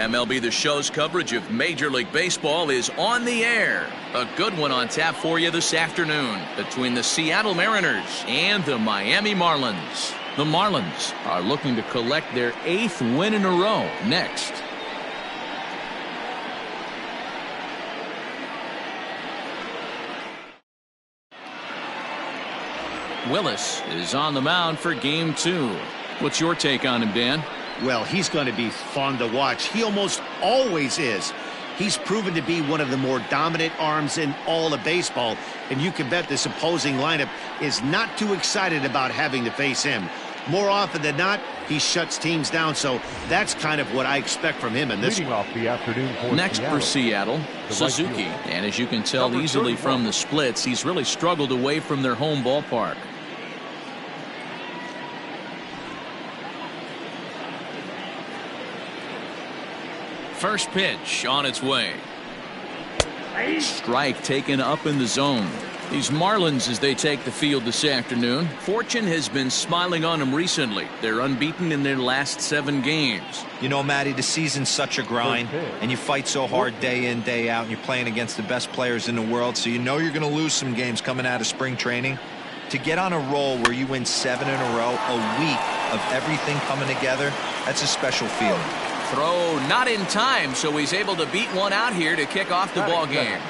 MLB The Show's coverage of Major League Baseball is on the air. A good one on tap for you this afternoon between the Seattle Mariners and the Miami Marlins. The Marlins are looking to collect their 8th win in a row next. Willis is on the mound for game 2. What's your take on him, Dan? Well, he's going to be fun to watch. He almost always is. He's proven to be one of the more dominant arms in all of baseball, and you can bet this opposing lineup is not too excited about having to face him. More often than not, he shuts teams down, so that's kind of what I expect from him in this one. Off the afternoon for Next for Seattle, Suzuki. And as you can tell easily from the splits, he's really struggled away from their home ballpark. First pitch on its way. Strike taken up in the zone. These Marlins, as they take the field this afternoon, fortune has been smiling on them recently. They're unbeaten in their last 7 games. You know, Matty, the season's such a grind, and you fight so hard day in, day out, and you're playing against the best players in the world, so you know you're going to lose some games coming out of spring training. To get on a roll where you win 7 in a row, a week of everything coming together, that's a special feeling. Throw not in time, so he's able to beat one out here to kick off the ball game.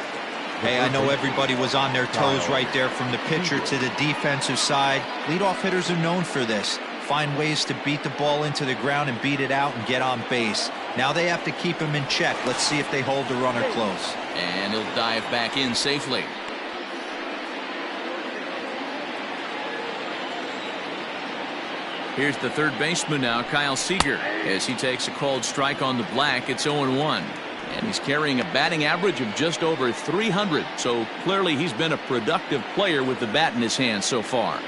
Hey, I know everybody was on their toes right there from the pitcher to the defensive side. Leadoff hitters are known for this. Find ways to beat the ball into the ground and beat it out and get on base. Now they have to keep him in check. Let's see if they hold the runner close. And he'll dive back in safely. Here's the third baseman now, Kyle Seager, as he takes a called strike on the black. It's 0-1. And he's carrying a batting average of just over 300. So clearly he's been a productive player with the bat in his hand so far.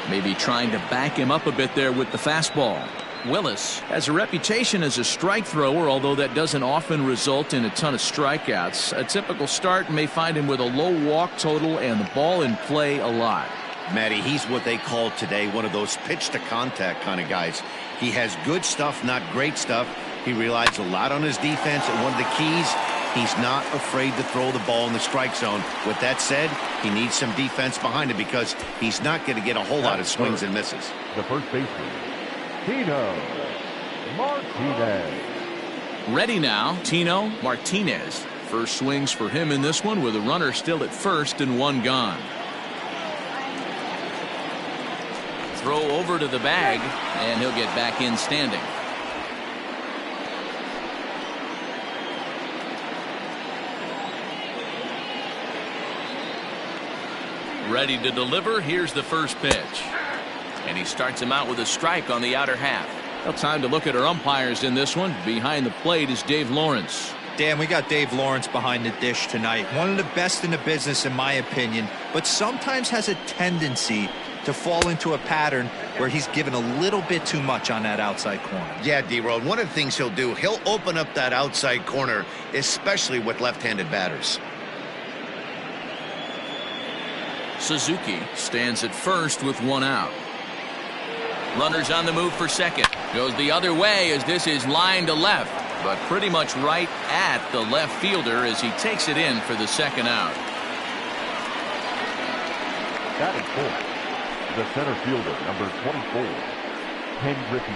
Maybe trying to back him up a bit there with the fastball. Willis has a reputation as a strike thrower, although that doesn't often result in a ton of strikeouts. A typical start may find him with a low walk total and the ball in play a lot. Matty, he's what they call today one of those pitch to contact kind of guys. He has good stuff, not great stuff. He relies a lot on his defense, and one of the keys, he's not afraid to throw the ball in the strike zone. With that said, he needs some defense behind him because he's not going to get a whole lot of swings and misses. The first baseman, Tino Martinez. Ready now, Tino Martinez. First swings for him in this one with a runner still at first and 1 gone. Throw over to the bag, and he'll get back in standing. Ready to deliver. Here's the first pitch. And he starts him out with a strike on the outer half. Well, time to look at our umpires in this one. Behind the plate is Dave Lawrence. Dan, we got Dave Lawrence behind the dish tonight. One of the best in the business, in my opinion, but sometimes has a tendency to fall into a pattern where he's given a little bit too much on that outside corner. Yeah, D-Road, one of the things he'll do, he'll open up that outside corner, especially with left-handed batters. Suzuki stands at first with 1 out. Runners on the move for second. Goes the other way as this is lined to left, but pretty much right at the left fielder as he takes it in for the 2nd out. Batting fourth, the center fielder, number 24, Ken Griffey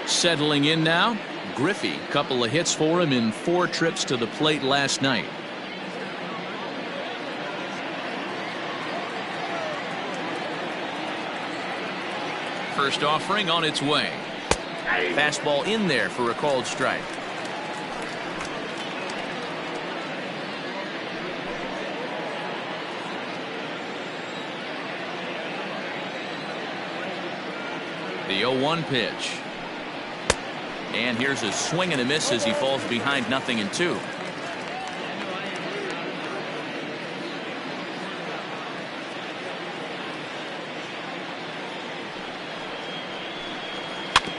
Jr. Settling in now, Griffey. Couple of hits for him in 4 trips to the plate last night. First offering on its way. Fastball in there for a called strike. The 0-1 pitch. And here's a swing and a miss as he falls behind 0-2.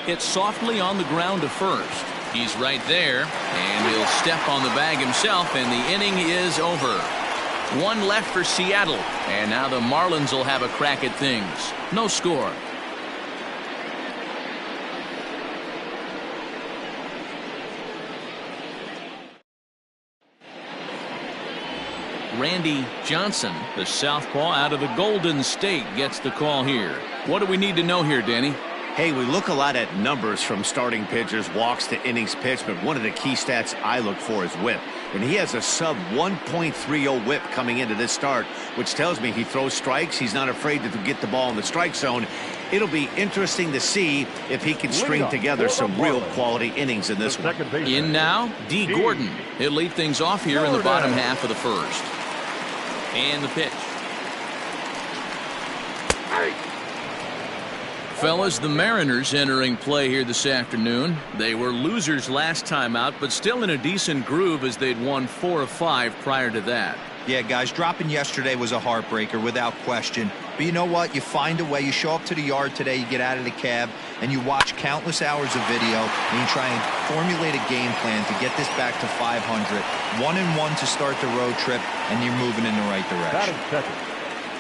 Hit softly on the ground to first. He's right there, and he'll step on the bag himself, and the inning is over. One left for Seattle, and now the Marlins will have a crack at things. No score. Randy Johnson, the southpaw out of the Golden State, gets the call here. What do we need to know here, Danny? Hey, we look a lot at numbers from starting pitchers, walks to innings pitched, but one of the key stats I look for is whip. And he has a sub 1.30 whip coming into this start, which tells me he throws strikes. He's not afraid to get the ball in the strike zone. It'll be interesting to see if he can string together some real quality innings in this one. In now, D. Gordon. He'll lead things off here in the bottom half of the first. And the pitch. Fellas, the Mariners entering play here this afternoon. They were losers last time out, but still in a decent groove as they'd won 4 of 5 prior to that. Yeah, guys, dropping yesterday was a heartbreaker without question. But you know what? You find a way. You show up to the yard today, you get out of the cab, and you watch countless hours of video, and you try and formulate a game plan to get this back to 500. 1-1 to start the road trip, and you're moving in the right direction.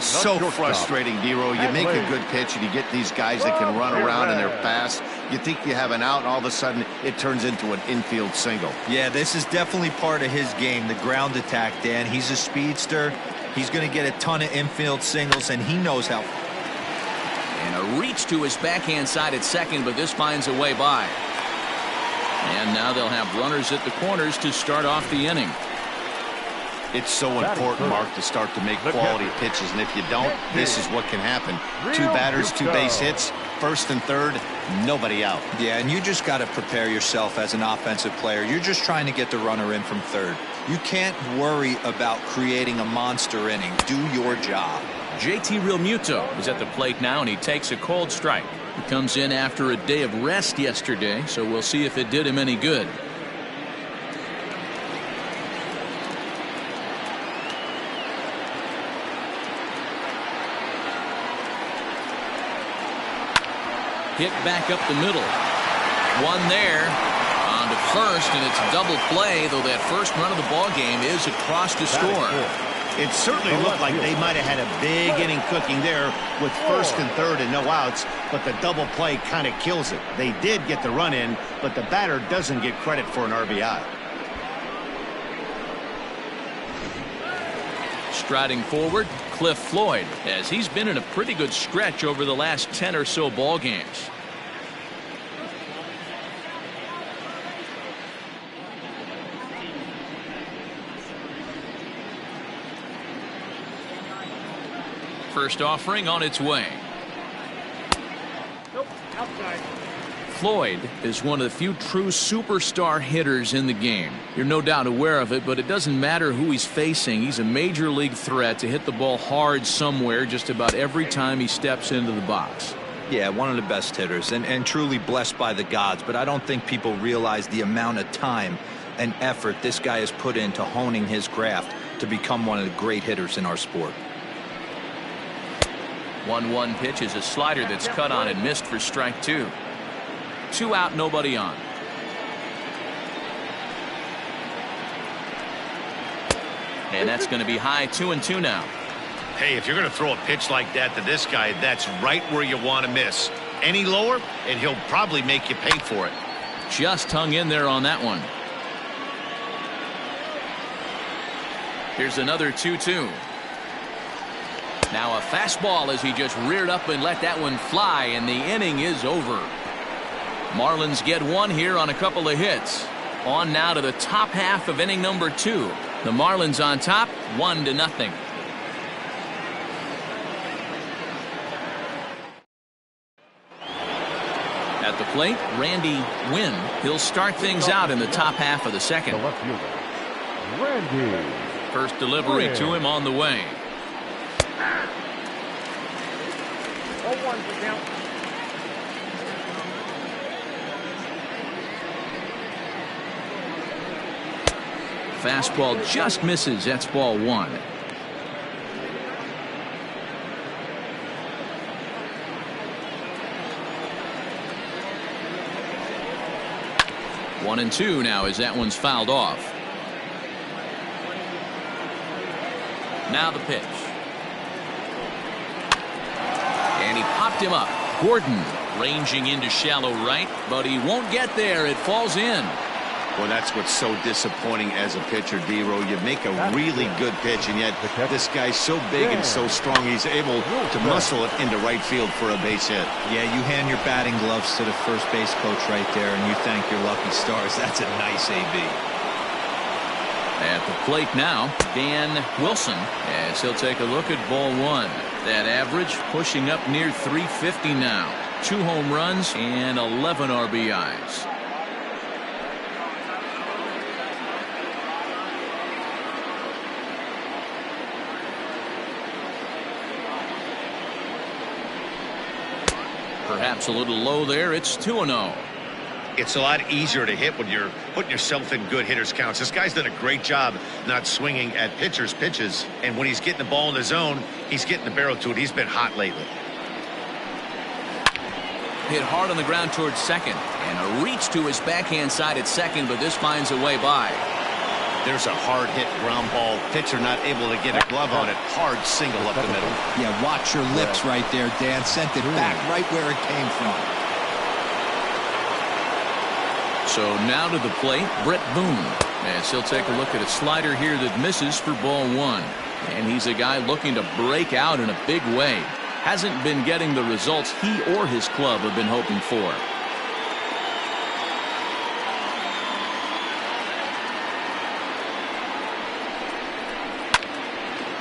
So frustrating, D-Row. You make a good pitch and you get these guys that can run around and they're fast. You think you have an out, and all of a sudden it turns into an infield single. Yeah, this is definitely part of his game, the ground attack, Dan. He's a speedster. He's going to get a ton of infield singles, and he knows how. And a reach to his backhand side at second, but this finds a way by. And now they'll have runners at the corners to start off the inning. It's so important, Mark, to start to make quality pitches, and if you don't, this is what can happen. 2 batters, 2 base hits, first and third, nobody out. Yeah, and you just got to prepare yourself as an offensive player. You're just trying to get the runner in from third. You can't worry about creating a monster inning. Do your job. JT Realmuto is at the plate now, and he takes a cold strike. He comes in after a day of rest yesterday, so we'll see if it did him any good. Hit back up the middle. One there on to first, and it's a double play, though that first run of the ball game is across to score. It certainly looked like they might have had a big inning cooking there with first and third and no outs, but the double play kind of kills it. They did get the run in, but the batter doesn't get credit for an RBI. Striding forward, Cliff Floyd, as he's been in a pretty good stretch over the last 10 or so ball games. First offering on its way. Nope, outside. Floyd is one of the few true superstar hitters in the game. You're no doubt aware of it, but it doesn't matter who he's facing. He's a major league threat to hit the ball hard somewhere just about every time he steps into the box. Yeah, one of the best hitters and truly blessed by the gods, but I don't think people realize the amount of time and effort this guy has put into honing his craft to become one of the great hitters in our sport. 1-1 pitch is a slider that's cut on and missed for strike 2. 2 out, nobody on. And that's going to be high 2-2 now. Hey, if you're going to throw a pitch like that to this guy, that's right where you want to miss. Any lower, and he'll probably make you pay for it. Just hung in there on that one. Here's another 2-2. Now a fastball as he just reared up and let that one fly, and the inning is over. Marlins get one here on a couple of hits. On now to the top half of inning number 2. The Marlins on top, 1-0. At the plate, Randy Wynn. He'll start things out in the top half of the second. The left fielder, Randy. First delivery to him on the way. 0-1 for count. Fastball just misses. That's ball 1. One and 2 now as that one's fouled off. Now the pitch. And he popped him up. Gordon ranging into shallow right, but he won't get there. It falls in. Well, that's what's so disappointing as a pitcher, D-Row. You make a really good pitch, and yet this guy's so big and so strong, he's able to muscle it into right field for a base hit. Yeah, you hand your batting gloves to the first base coach right there, and you thank your lucky stars. That's a nice AB. At the plate now, Dan Wilson, as he'll take a look at ball one. That average pushing up near 350 now. 2 home runs and 11 RBIs. Perhaps a little low there. It's 2-0. It's a lot easier to hit when you're putting yourself in good hitters counts. This guy's done a great job not swinging at pitchers' pitches. And when he's getting the ball in the zone, he's getting the barrel to it. He's been hot lately. Hit hard on the ground towards second. And a reach to his backhand side at second, but this finds a way by. There's a hard hit ground ball. Pitcher not able to get a glove on it. Hard single up the middle. Yeah, watch your lips right there, Dan. Sent it back right where it came from. So now to the plate, Brett Boone. As he'll take a look at a slider here that misses for ball one. And he's a guy looking to break out in a big way. Hasn't been getting the results he or his club have been hoping for.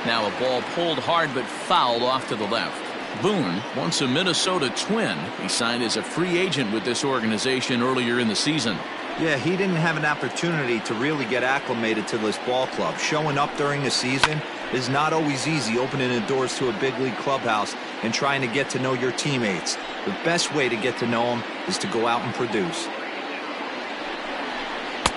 Now a ball pulled hard but fouled off to the left. Boone, once a Minnesota Twin, he signed as a free agent with this organization earlier in the season. Yeah, he didn't have an opportunity to really get acclimated to this ball club. Showing up during the season is not always easy, opening the doors to a big league clubhouse and trying to get to know your teammates. The best way to get to know them is to go out and produce.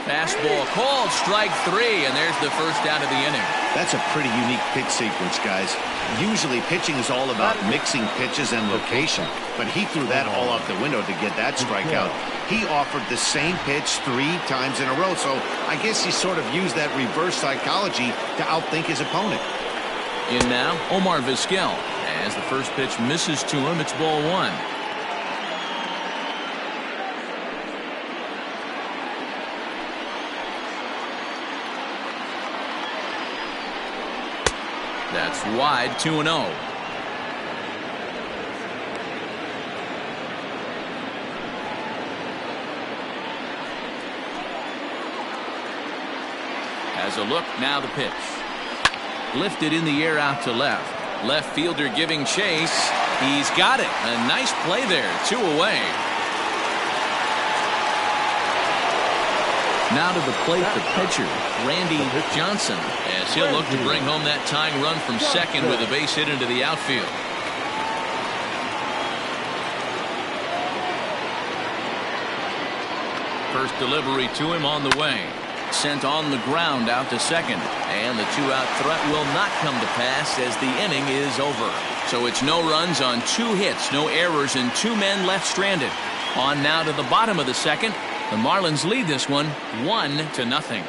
Fastball called, strike 3, and there's the first out of the inning. That's a pretty unique pitch sequence, guys. Usually pitching is all about mixing pitches and location, but he threw that all out the window to get that strikeout. He offered the same pitch 3 times in a row, so I guess he sort of used that reverse psychology to outthink his opponent. In now, Omar Vizquel. As the first pitch misses to him, it's ball 1. That's wide, 2-0. Has a look, now the pitch. Lifted in the air out to left. Left fielder giving chase. He's got it. A nice play there, 2 away. Now to the plate, the pitcher, Randy Johnson, as he'll look to bring home that tying run from second with a base hit into the outfield. First delivery to him on the way. Sent on the ground out to second. And the 2-out threat will not come to pass as the inning is over. So it's no runs on 2 hits, no errors, and 2 men left stranded. On now to the bottom of the second. The Marlins lead this one 1-0.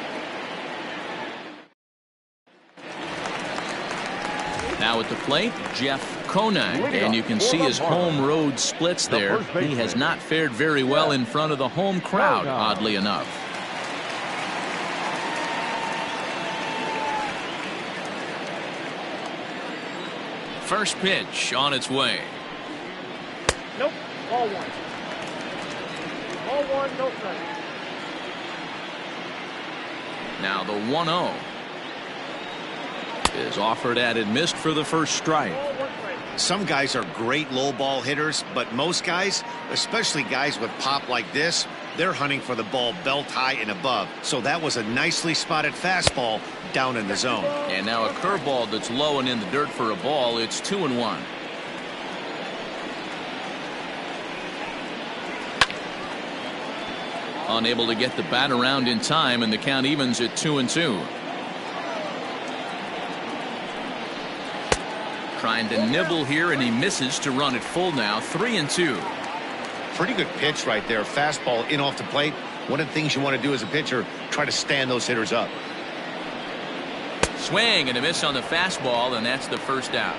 Now at the plate, Jeff Conine, and you can see his home road splits there. He has not fared very well in front of the home crowd, oddly enough. First pitch on its way. Nope, ball 1. Ball 1, no strike. Now the 1-0 is offered at and missed for the first strike. Some guys are great low ball hitters, but most guys, especially guys with pop like this, they're hunting for the ball belt high and above. So that was a nicely spotted fastball down in the zone. And now a curveball that's low and in the dirt for a ball. It's 2-1. Unable to get the bat around in time, and the count evens at 2-2. Trying to nibble here, and he misses to run it full now. 3-2. Pretty good pitch right there. Fastball in off the plate. One of the things you want to do as a pitcher, try to stand those hitters up. Swing and a miss on the fastball, and that's the first out.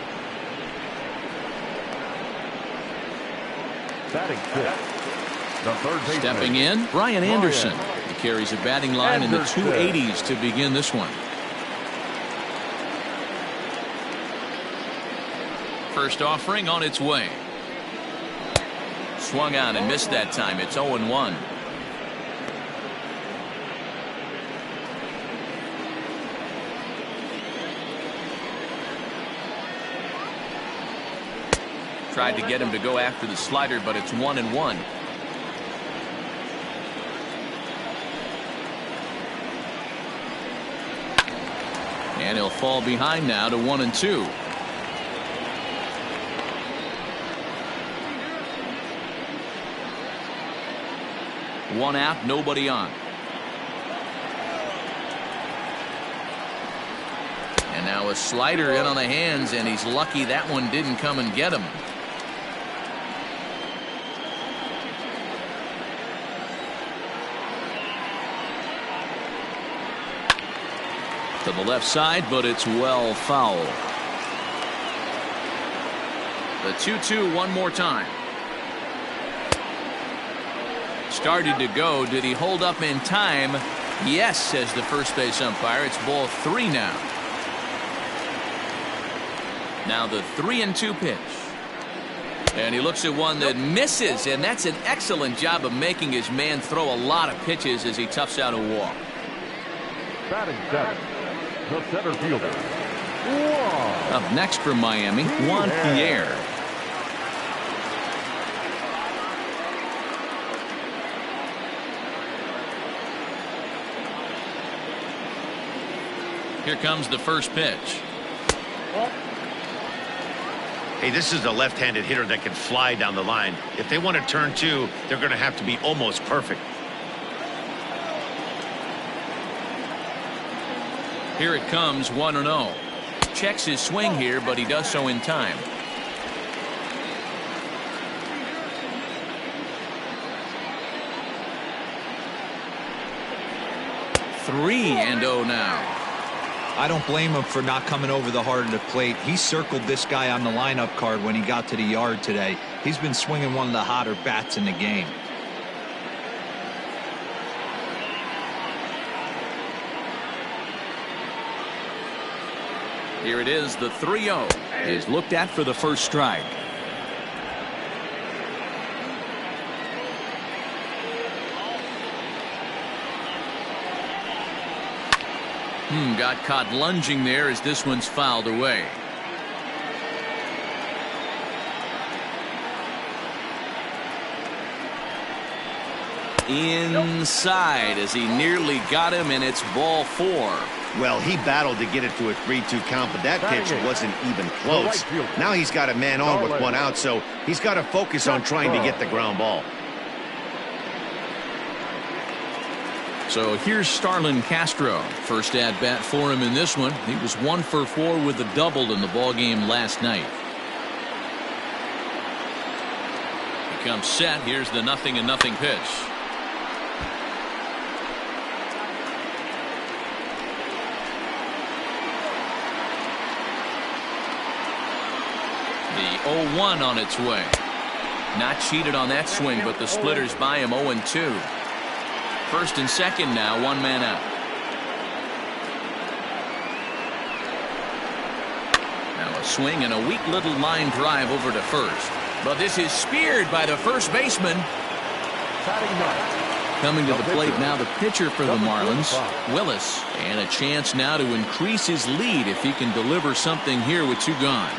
Batting fifth, the third baseman. Stepping in, Brian Anderson. He carries a batting line in the 280s to begin this one. First offering on its way. Swung on and missed that time. It's 0-1. Tried to get him to go after the slider, but it's 1-1. And he'll fall behind now to 1-2. One out, nobody on. And now a slider in on the hands, and he's lucky that one didn't come and get him. To the left side, but it's well foul. The 2-2 one more time. Started to go. Did he hold up in time? Yes, says the first base umpire. It's ball 3 now. Now the 3-2 pitch. And he looks at one that misses, and that's an excellent job of making his man throw a lot of pitches as he toughs out a walk. Batting seventh, the center fielder. Up next from Miami, Juan Pierre. Here comes the first pitch. Hey, this is a left-handed hitter that can fly down the line. If they want to turn 2, they're going to have to be almost perfect. Here it comes, 1-0. Checks his swing here, but he does so in time. Three and 0 now. I don't blame him for not coming over the heart of the plate. He circled this guy on the lineup card when he got to the yard today. He's been swinging one of the hotter bats in the game. Here it is, the 3-0 is looked at for the first strike. Got caught lunging there as this one's fouled away. Inside as he nearly got him, and it's ball 4. Well, he battled to get it to a 3-2 count, but that pitch wasn't even close. Now he's got a man on with 1 out, so he's got to focus on trying to get the ground ball. So here's Starlin Castro. First at bat for him in this one. He was 1 for 4 with a double in the ball game last night. He comes set. Here's the 0-0 pitch. The 0-1 on its way. Not cheated on that swing, but the splitters by him 0-2. First and second now, 1 man out. Now a swing and a weak little line drive over to first. But this is speared by the first baseman. Coming to the plate now, the pitcher for the Marlins, Willis. And a chance now to increase his lead if he can deliver something here with 2 gone.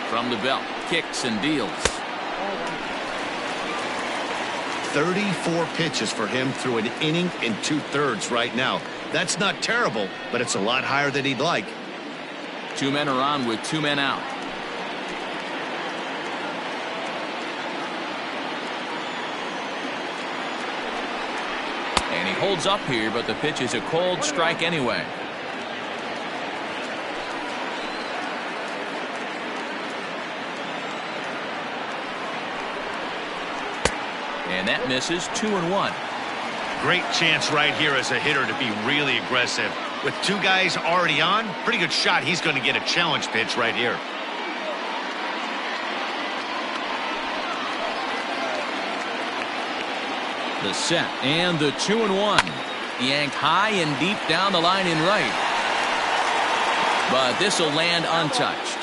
From the belt, kicks and deals. 34 pitches for him through an inning and 2/3 right now. That's not terrible, but it's a lot higher than he'd like. 2 men are on with 2 men out. And he holds up here, but the pitch is a cold strike anyway. And that misses. 2-1. Great chance right here as a hitter to be really aggressive. With two guys already on, pretty good shot. He's going to get a challenge pitch right here. The set and the 2-1. Yanked high and deep down the line in right. But this will land untouched.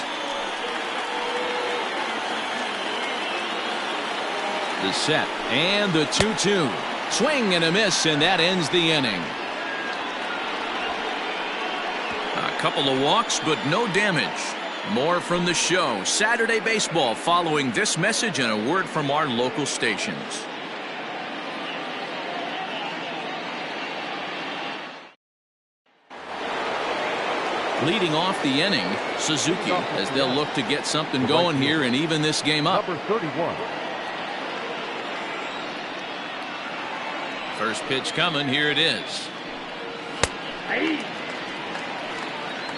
The set and the 2-2. Swing and a miss, and that ends the inning. A couple of walks, but no damage. More from the show. Saturday Baseball following this message and a word from our local stations. Leading off the inning, Suzuki, as they'll look to get something going here and even this game up. Number 31. First pitch coming. Here it is.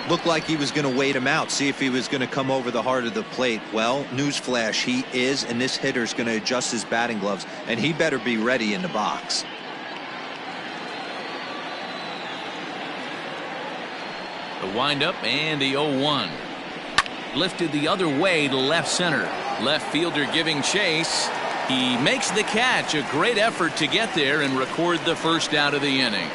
Looked like he was going to wait him out, see if he was going to come over the heart of the plate. Well, newsflash, he is, and this hitter's going to adjust his batting gloves, and he better be ready in the box. The windup and the 0-1. Lifted the other way to left center. Left fielder giving chase. He makes the catch. A great effort to get there and record the first out of the inning.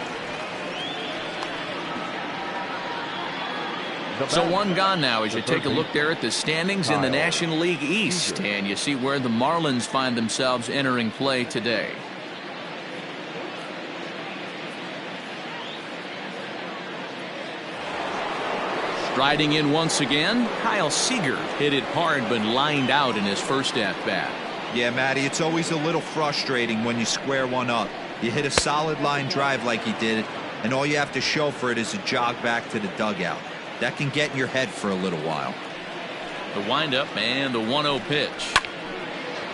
So one gone now as you take a look there at the standings in the National League East, and you see where the Marlins find themselves entering play today. Striding in once again, Kyle Seager hit it hard but lined out in his first at-bat. Yeah, Matty, it's always a little frustrating when you square one up. You hit a solid line drive like he did, and all you have to show for it is a jog back to the dugout. That can get in your head for a little while. The windup and the 1-0 pitch.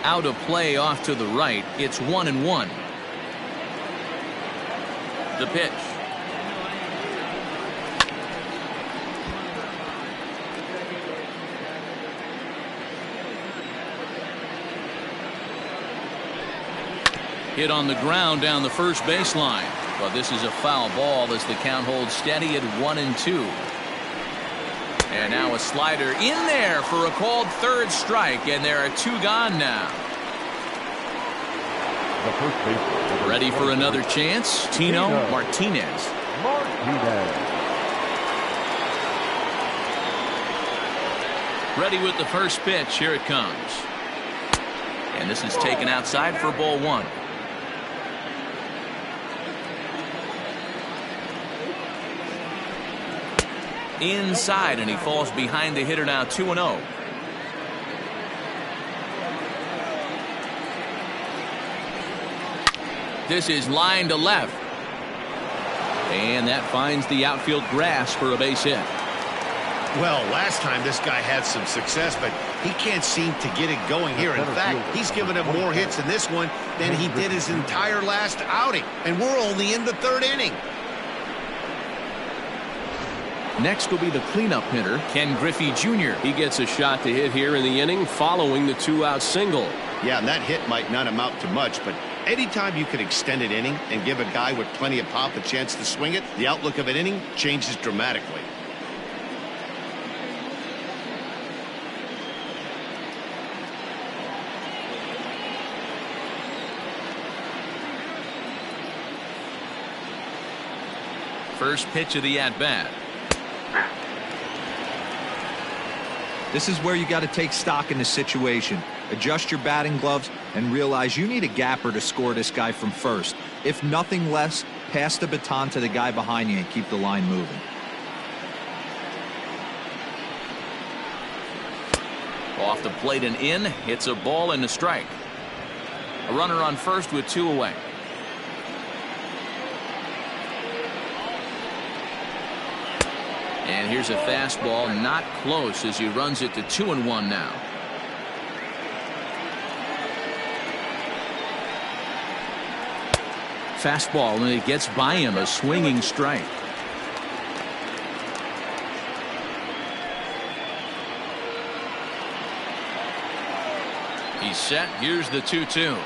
Out of play off to the right. It's 1-1. The pitch. Hit on the ground down the first baseline. But this is a foul ball as the count holds steady at 1-2. And now a slider in there for a called third strike, and there are two gone now. The first baseman. Ready for another chance? Tino Martinez. Ready with the first pitch. Here it comes. And this is taken outside for ball one. Inside, and he falls behind the hitter now. 2-0. This is line to left, and that finds the outfield grass for a base hit. Well, last time this guy had some success, but he can't seem to get it going here. In fact, he's given up more hits in this one than he did his entire last outing, and we're only in the third inning. Next will be the cleanup hitter, Ken Griffey Jr. He gets a shot to hit here in the inning following the two-out single. Yeah, and that hit might not amount to much, but anytime you can extend an inning and give a guy with plenty of pop a chance to swing it, the outlook of an inning changes dramatically. First pitch of the at-bat. This is where you got to take stock in the situation. Adjust your batting gloves and realize you need a gapper to score this guy from first. If nothing less, pass the baton to the guy behind you and keep the line moving. Off the plate and in. Hits a ball and a strike. A runner on first with two away. And here's a fastball, not close, as he runs it to 2-1 now. Fastball, and it gets by him, a swinging strike. He's set. Here's the 2-2.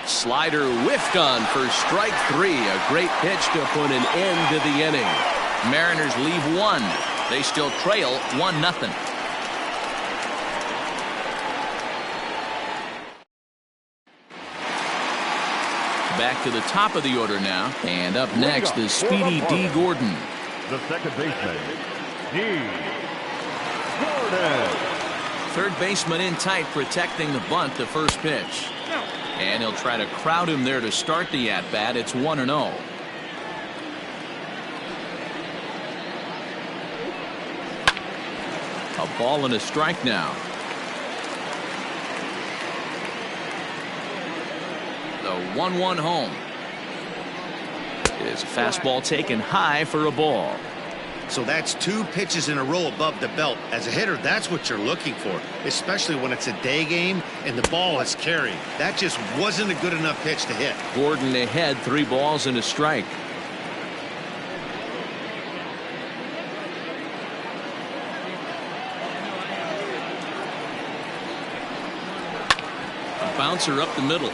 Slider whiffed on for strike 3. A great pitch to put an end to the inning. Mariners leave one. They still trail 1-0. Back to the top of the order now. And up next is speedy D. Gordon. The second baseman, D. Gordon. Third baseman in tight, protecting the bunt, the first pitch. And he'll try to crowd him there to start the at-bat. It's 1-0. A ball and a strike now. The 1-1 home. It is a fastball taken high for a ball. So that's 2 pitches in a row above the belt. As a hitter, that's what you're looking for, especially when it's a day game and the ball is carrying. That just wasn't a good enough pitch to hit. Gordon ahead, 3 balls and a strike. A bouncer up the middle.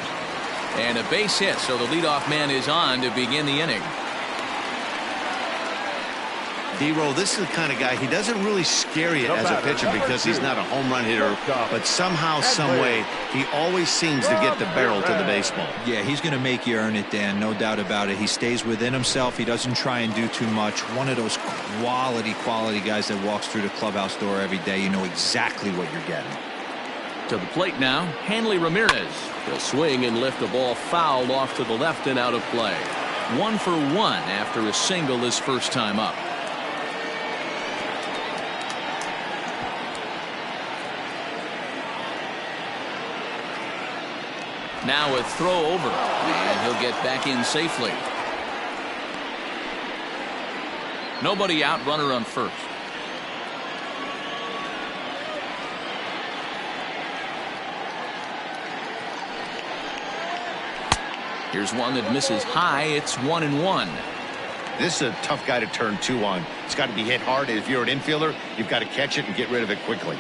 And a base hit, so the leadoff man is on to begin the inning. D-Roll, this is the kind of guy, he doesn't really scare you as a pitcher because he's not a home run hitter, but somehow, some way, he always seems to get the barrel to the baseball. Yeah, he's going to make you earn it, Dan, no doubt about it. He stays within himself. He doesn't try and do too much. One of those quality guys that walks through the clubhouse door every day. You know exactly what you're getting. To the plate now, Hanley Ramirez. He'll swing and lift the ball foul off to the left and out of play. 1 for 1 after a single his first time up. Now a throw over, and he'll get back in safely. Nobody out, runner on first. Here's one that misses high. It's 1-1. This is a tough guy to turn 2 on. It's got to be hit hard, and if you're an infielder, you've got to catch it and get rid of it quickly.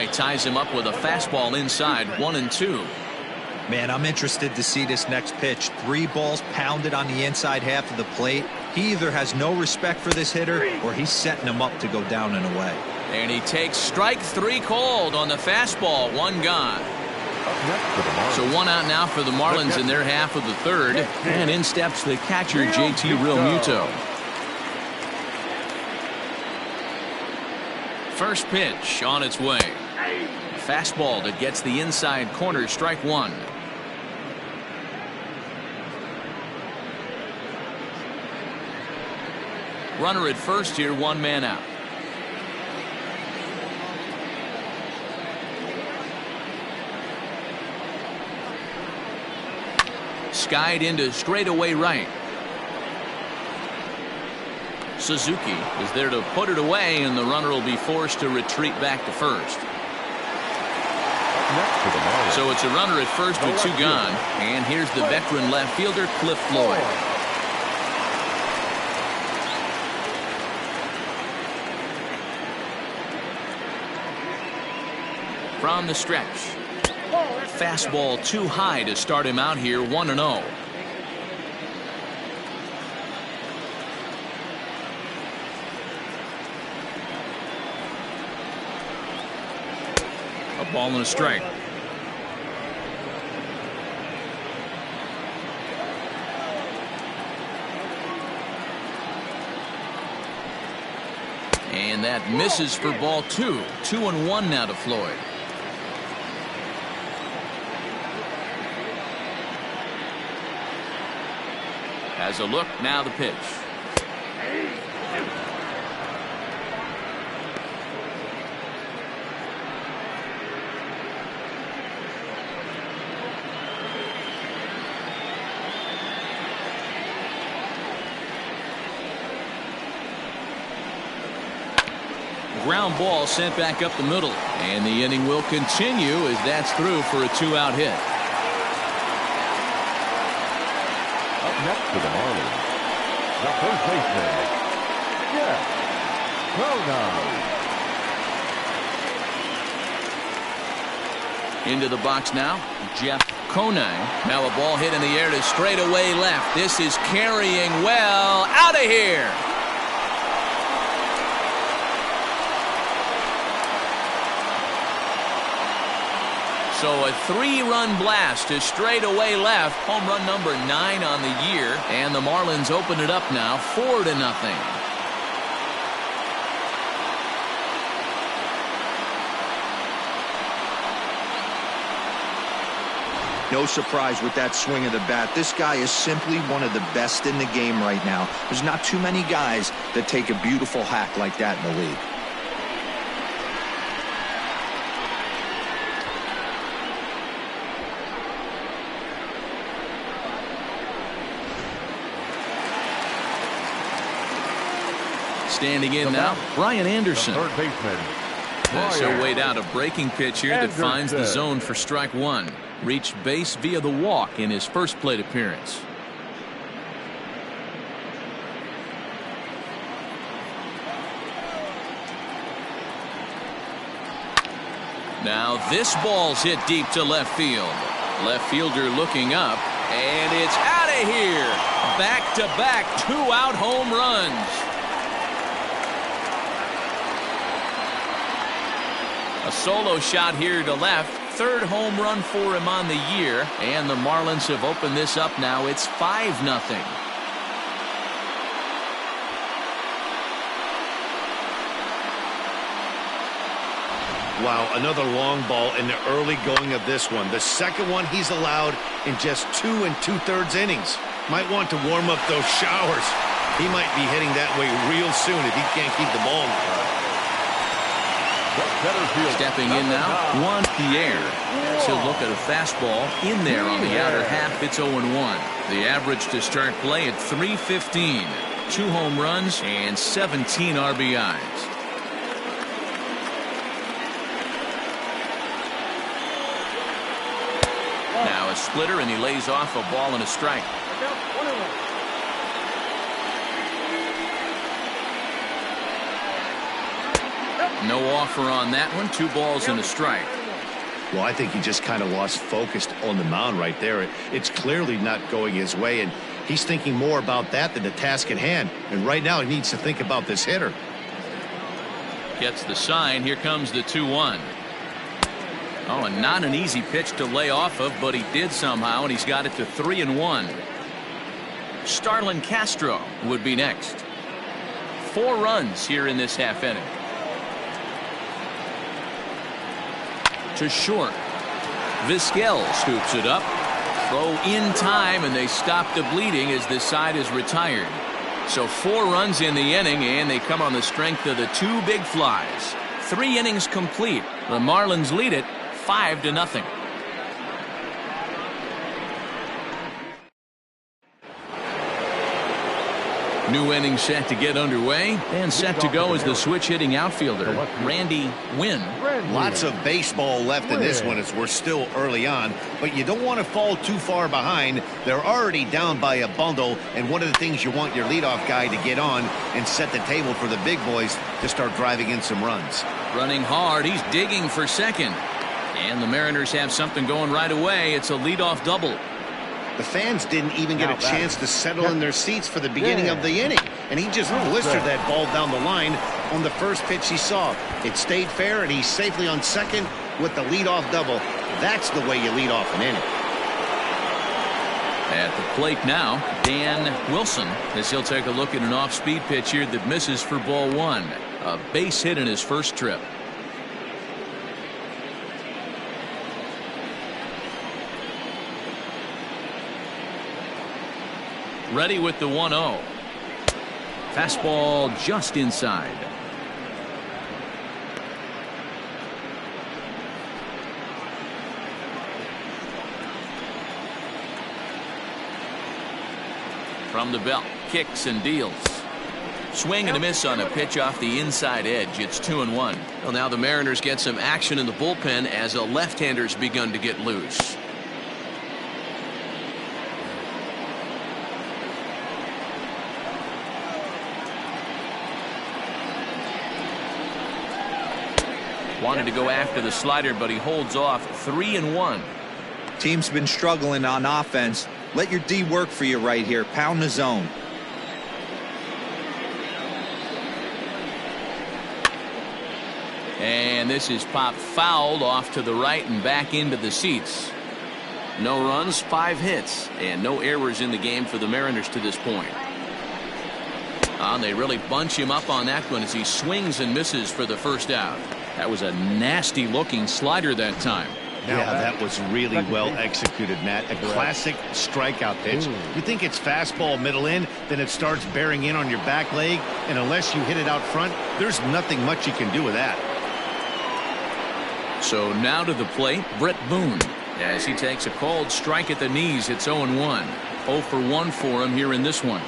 He ties him up with a fastball inside, 1-2. Man, I'm interested to see this next pitch. 3 balls pounded on the inside half of the plate. He either has no respect for this hitter or he's setting him up to go down and away. And he takes strike 3 called on the fastball. 1 gone. So 1 out now for the Marlins in their half of the third. And in steps the catcher, JT Realmuto. First pitch on its way. Fastball that gets the inside corner, strike 1. Runner at first here, 1 man out. Skied into straightaway right. Suzuki is there to put it away, and the runner will be forced to retreat back to first. So it's a runner at first with 2 gone, and here's the veteran left fielder, Cliff Floyd. From the stretch. Fastball too high to start him out here, 1-0. A ball and a strike. And that misses for ball 2. 2-1 now to Floyd. Has a look, now the pitch. Ground ball sent back up the middle, and the inning will continue as that's through for a 2-out hit. Up next for the Marlins, The first baseman, Jeff Cronin. Into the box now, Jeff Conine. Now a ball hit in the air to straightaway left. This is carrying well. Out of here. So a 3-run blast to straightaway left. Home run number 9 on the year. And the Marlins open it up now 4-0. No surprise with that swing of the bat. This guy is simply one of the best in the game right now. There's not too many guys that take a beautiful hack like that in the league. Standing in now, Brian Anderson. Third baseman, So weighed out a breaking pitch here that finds the zone for strike one. Reached base via the walk in his first plate appearance. Now this ball's hit deep to left field. Left fielder looking up, and it's out of here. Back-to-back 2-out home runs. A solo shot here to left. Third home run for him on the year. And the Marlins have opened this up now. It's 5-0. Wow, another long ball in the early going of this one. The second one he's allowed in just 2 2/3 innings. Might want to warm up those showers. He might be hitting that way real soon if he can't keep the ball. Stepping in now, Juan Pierre. He'll look at a fastball in there on the outer half. It's 0-1. The average to start play at .315. 2 home runs and 17 RBIs. Now a splitter, and he lays off a ball and a strike. No offer on that one. 2 balls and a strike. Well, I think he just kind of lost focus on the mound right there. It's clearly not going his way, and he's thinking more about that than the task at hand. And right now he needs to think about this hitter. Gets the sign. Here comes the 2-1. Oh, and not an easy pitch to lay off of, but he did somehow, and he's got it to 3-1. Starlin Castro would be next. 4 runs here in this half inning. To short. Vizquel scoops it up. Throw in time, and they stop the bleeding as this side is retired. So 4 runs in the inning, and they come on the strength of the 2 big flies. 3 innings complete. The Marlins lead it 5-0. New inning set to get underway, and set to go is the switch-hitting outfielder, Randy Wynn. Lots of baseball left in this one as we're still early on, but you don't want to fall too far behind. They're already down by a bundle, and one of the things you want your leadoff guy to get on and set the table for the big boys to start driving in some runs. Running hard, he's digging for second. And the Mariners have something going right away. It's a leadoff double. The fans didn't even get a chance to settle in their seats for the beginning of the inning, and he just blistered that ball down the line on the first pitch he saw. It stayed fair, and he's safely on second with the leadoff double. That's the way you lead off an inning. At the plate now, Dan Wilson, as he'll take a look at an off-speed pitch here that misses for ball 1. A base hit in his first trip. Ready with the 1-0. Fastball just inside. From the belt, kicks and deals. Swing and a miss on a pitch off the inside edge. It's 2-1. Well, now the Mariners get some action in the bullpen as a left-hander's begun to get loose. Wanted to go after the slider, but he holds off. 3-1. Team's been struggling on offense. Let your D work for you right here. Pound the zone. And this is popped fouled off to the right and back into the seats. No runs, 5 hits, and no errors in the game for the Mariners to this point. And they really bunch him up on that one as he swings and misses for the first out. That was a nasty looking slider that time. Yeah, that was really well executed, Matt. A classic strikeout pitch. You think it's fastball middle in, then it starts bearing in on your back leg, and unless you hit it out front, there's nothing much you can do with that. So now to the plate, Brett Boone, as he takes a called strike at the knees. It's 0-1. 0 for 1 for him here in this one.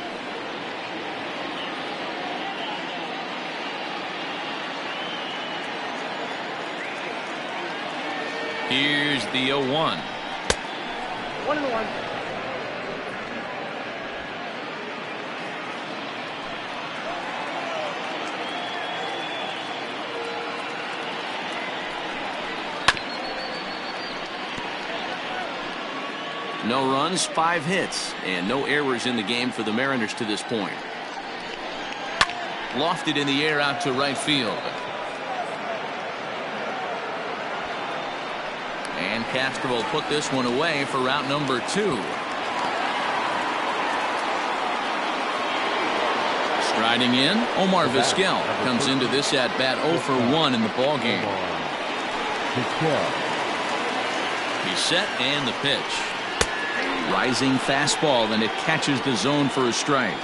Here's the 0-1. 1-1. No runs, 5 hits, and no errors in the game for the Mariners to this point. Lofted in the air out to right field. And Castro will put this one away for route number 2. Striding in, Omar Vizquel comes into this at bat 0 for 1 in the ball game. He's set and the pitch. Rising fastball, and it catches the zone for a strike.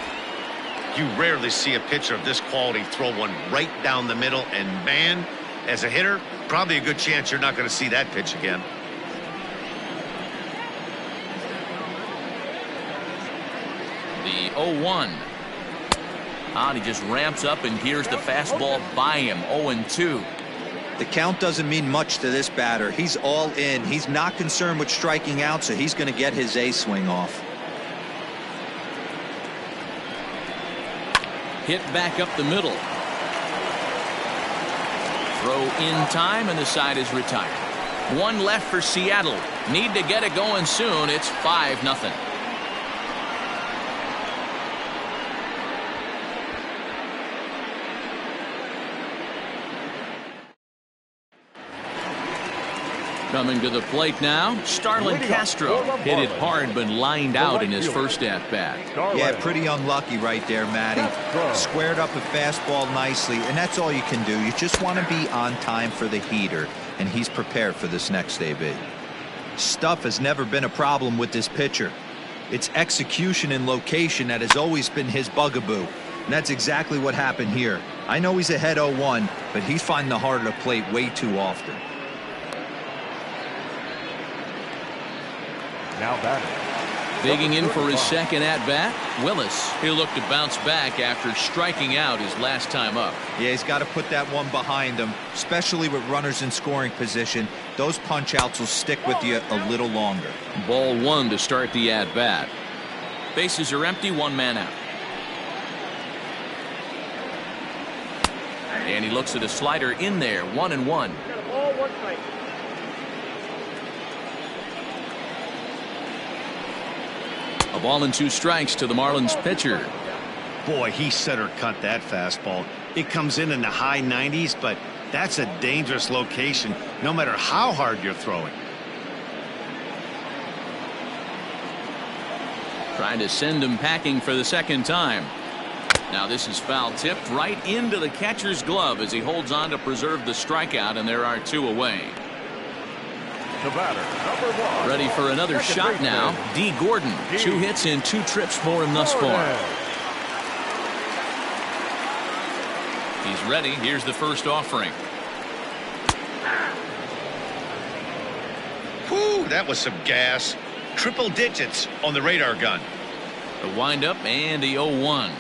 You rarely see a pitcher of this quality throw one right down the middle, and man, as a hitter, probably a good chance you're not going to see that pitch again. The 0-1. And he just ramps up and gears the fastball by him. 0-2. The count doesn't mean much to this batter. He's all in. He's not concerned with striking out, so he's going to get his A swing off. Hit back up the middle. Throw in time, and the side is retired. 1 left for Seattle. Need to get it going soon. It's 5-0. Coming to the plate now, Starlin Castro. Hit it hard but lined out in his first at-bat. Yeah, pretty unlucky right there, Matty. Squared up a fastball nicely, and that's all you can do. You just want to be on time for the heater, and he's prepared for this next AB. Stuff has never been a problem with this pitcher. It's execution and location that has always been his bugaboo, and that's exactly what happened here. I know he's ahead 0-1, but he's finding the heart of the plate way too often. Now batting. Digging in for his second at-bat, Willis. He'll look to bounce back after striking out his last time up. Yeah, he's got to put that one behind him, especially with runners in scoring position. Those punch-outs will stick with you a little longer. Ball 1 to start the at-bat. Bases are empty, 1 man out. And he looks at a slider in there, 1-1. Got a ball, 1 strike. A ball and 2 strikes to the Marlins pitcher. Boy, he center cut that fastball. It comes in the high 90s, but that's a dangerous location no matter how hard you're throwing. Trying to send him packing for the second time. Now this is foul tipped right into the catcher's glove as he holds on to preserve the strikeout, and there are 2 away. The batter, number 1. Ready for another shot now. D. Gordon. 2 hits and 2 trips for him thus far. He's ready. Here's the first offering. Whew, that was some gas. Triple digits on the radar gun. The windup and the 0-1.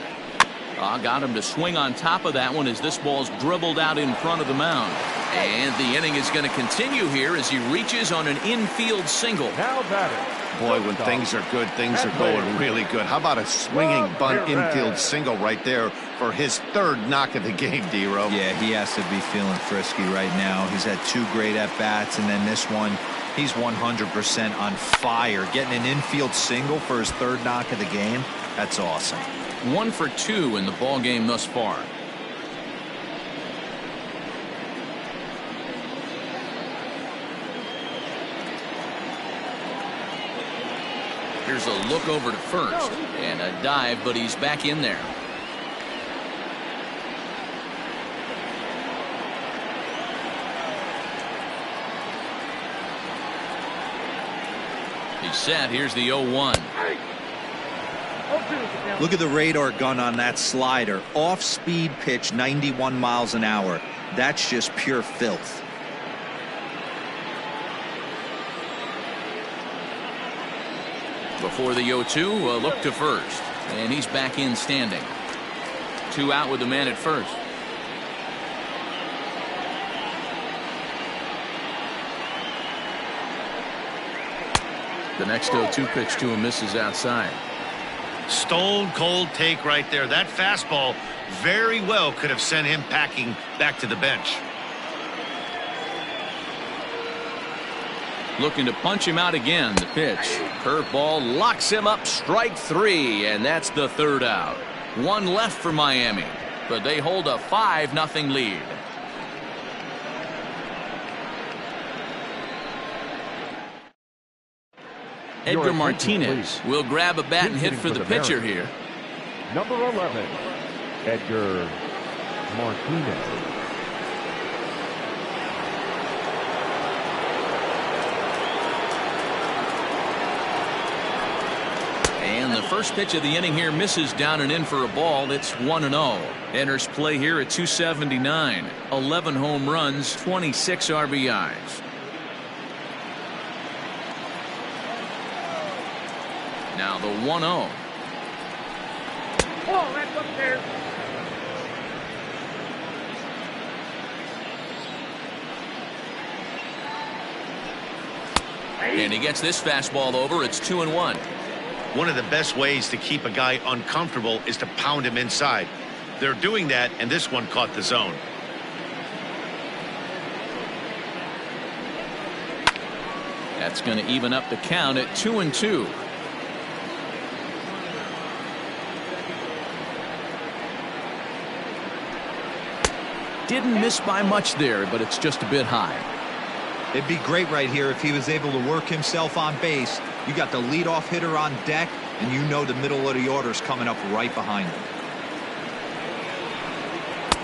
Got him to swing on top of that one as this ball's dribbled out in front of the mound. And the inning is going to continue here as he reaches on an infield single. Now batting. Boy, when things are good, things are going really good. How about a swinging bunt infield single right there for his third knock of the game, D-Row? Yeah, he has to be feeling frisky right now. He's had 2 great at-bats, and then this one, he's 100% on fire. Getting an infield single for his third knock of the game, that's awesome. 1 for 2 in the ball game thus far. Here's a look over to first and a dive, but he's back in there. He's set. Here's the 0-1. Look at the radar gun on that slider. Off-speed pitch, 91 miles an hour. That's just pure filth. Before the 0-2, a look to first. And he's back in standing. 2 out with the man at first. The next 0-2 pitch to him misses outside. Stone cold take right there. That fastball very well could have sent him packing back to the bench. Looking to punch him out again. The pitch. Curveball locks him up. Strike 3, and that's the 3rd out. 1 left for Miami, but they hold a 5-0 lead. Edgar Martinez will grab a bat and hit for the pitcher here. Number 11, Edgar Martinez. And the first pitch of the inning here misses down and in for a ball. It's 1-0. Enters play here at 279. 11 home runs, 26 RBIs. Now the 1-0. Oh, that's up there. And he gets this fastball over. It's 2-1. One of the best ways to keep a guy uncomfortable is to pound him inside. They're doing that, and this one caught the zone. That's going to even up the count at 2-2. Didn't miss by much there, but it's just a bit high. It'd be great right here if he was able to work himself on base. You got the leadoff hitter on deck, and you know the middle of the order is coming up right behind him.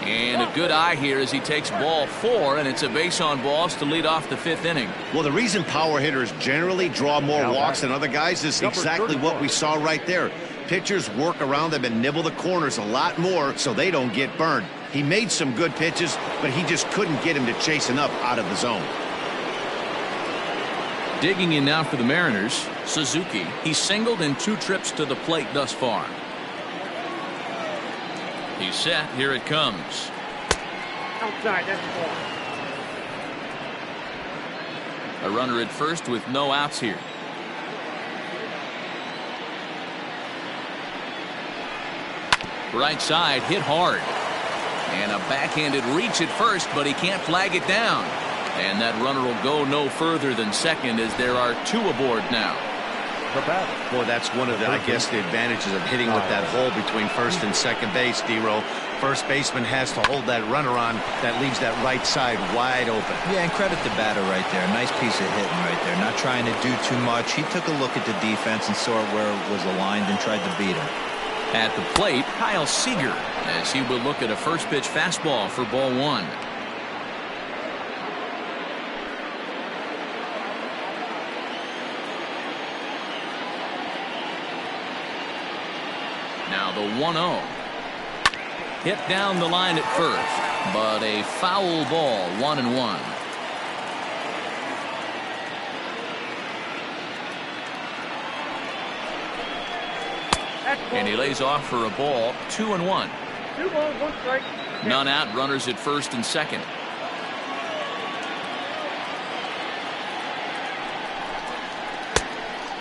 And a good eye here as he takes ball 4, and it's a base on balls to lead off the 5th inning. Well, the reason power hitters generally draw more walks than other guys is exactly what we saw right there. Pitchers work around them and nibble the corners a lot more so they don't get burned. He made some good pitches, but he just couldn't get him to chase enough out of the zone. Digging in now for the Mariners, Suzuki. He's singled in 2 trips to the plate thus far. He's set. Here it comes. Outside, that's ball. A runner at first with no outs here. Right side, hit hard. And a backhanded reach at first, but he can't flag it down. And that runner will go no further than second as there are 2 aboard now. The bat. Boy, that's one of the, I guess, the advantages of hitting with that hole between first and second base, D-Row. First baseman has to hold that runner on. That leaves that right side wide open. Yeah, and credit the batter right there. Nice piece of hitting right there. Not trying to do too much. He took a look at the defense and saw where it was aligned and tried to beat him. At the plate, Kyle Seager, as he will look at a first pitch fastball for ball 1. Now the 1-0. Hit down the line at first, but a foul ball, 1-1. And he lays off for a ball, 2-1. 2 balls, 1 strike. None out, runners at first and second.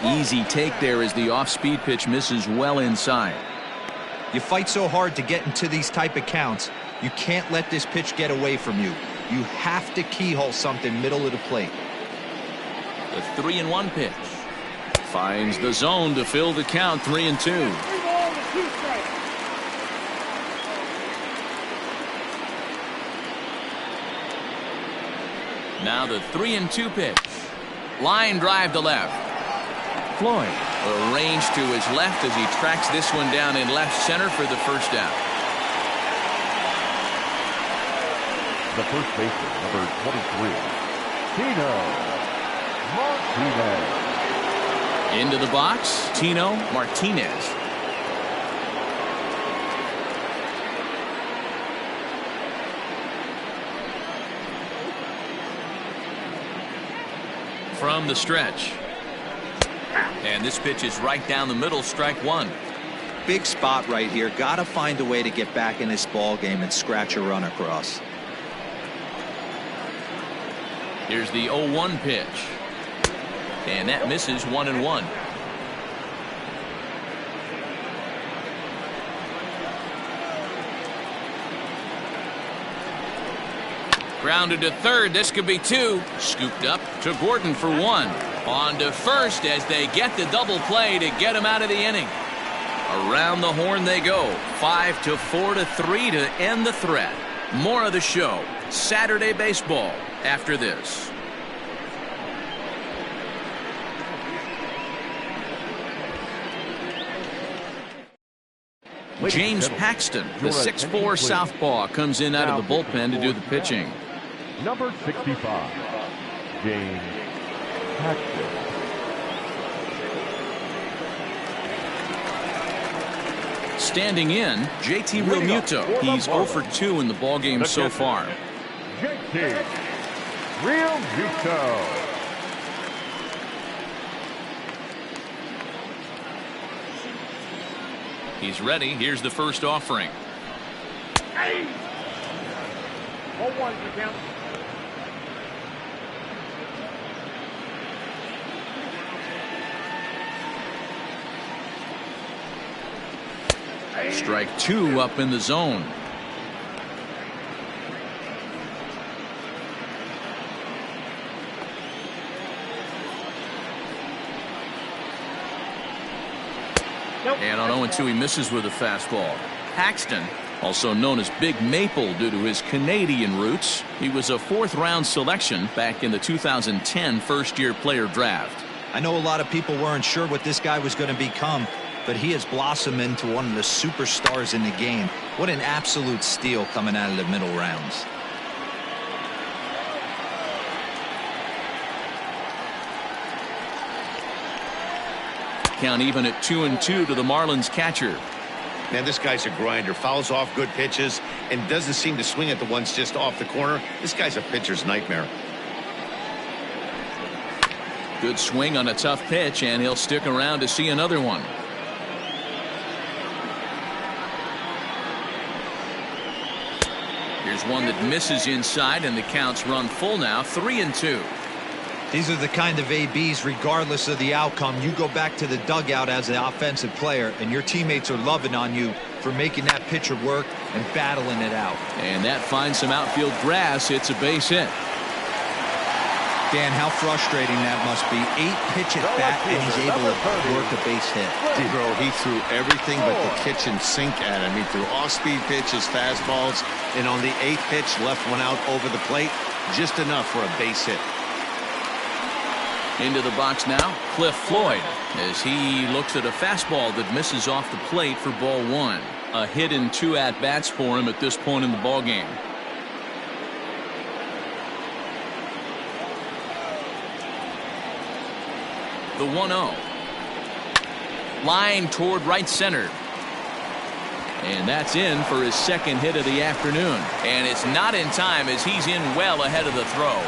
Easy take there as the off-speed pitch misses well inside. You fight so hard to get into these type of counts. You can't let this pitch get away from you. You have to keyhole something middle of the plate. The 3-1 pitch. Finds the zone to fill the count. 3-2. Now the 3-2 pitch. Line drive to left. Floyd arranged to his left as he tracks this one down in left center for the first out. The first baseman, number 23, Tino Martinez. Into the box, Tino Martinez. From the stretch. And this pitch is right down the middle, strike one. Big spot right here. Got to find a way to get back in this ball game and scratch a run across. Here's the 0-1 pitch. And that misses 1-1. Grounded to third. This could be two. Scooped up to Gordon for one. On to first as they get the double play to get him out of the inning. Around the horn they go. 5-4-3 to end the threat. More of the show. Saturday baseball after this. James Paxton, the 6'4" southpaw, comes in out of the bullpen to do the pitching. Number 65, James Paxton. Standing in, JT Realmuto. He's 0 for 2 in the ballgame so far. JT Realmuto. He's ready. Here's the first offering. 0-1 for count. Strike two up in the zone. And on 0-2 he misses with a fastball. Paxton, also known as Big Maple due to his Canadian roots. He was a 4th-round selection back in the 2010 first-year player draft. I know a lot of people weren't sure what this guy was going to become, but he has blossomed into one of the superstars in the game. What an absolute steal coming out of the middle rounds. Count even at 2-2 to the Marlins catcher. Man, this guy's a grinder. Fouls off good pitches and doesn't seem to swing at the ones just off the corner. This guy's a pitcher's nightmare. Good swing on a tough pitch, and he'll stick around to see another one. Here's one that misses inside, and the count's run full now. 3-2. These are the kind of ABs, regardless of the outcome, you go back to the dugout as an offensive player, and your teammates are loving on you for making that pitcher work and battling it out. And that finds some outfield grass. It's a base hit. Dan, how frustrating that must be. 8 pitch at bat, and he's able to work a base hit. Bro, he threw everything but the kitchen sink at him. He threw off-speed pitches, fastballs, and on the 8th pitch, left one out over the plate. Just enough for a base hit. Into the box now, Cliff Floyd, as he looks at a fastball that misses off the plate for ball 1. A hit in 2 at-bats for him at this point in the ballgame. The 1-0. Line toward right center. And that's in for his second hit of the afternoon. And it's not in time as he's in well ahead of the throw.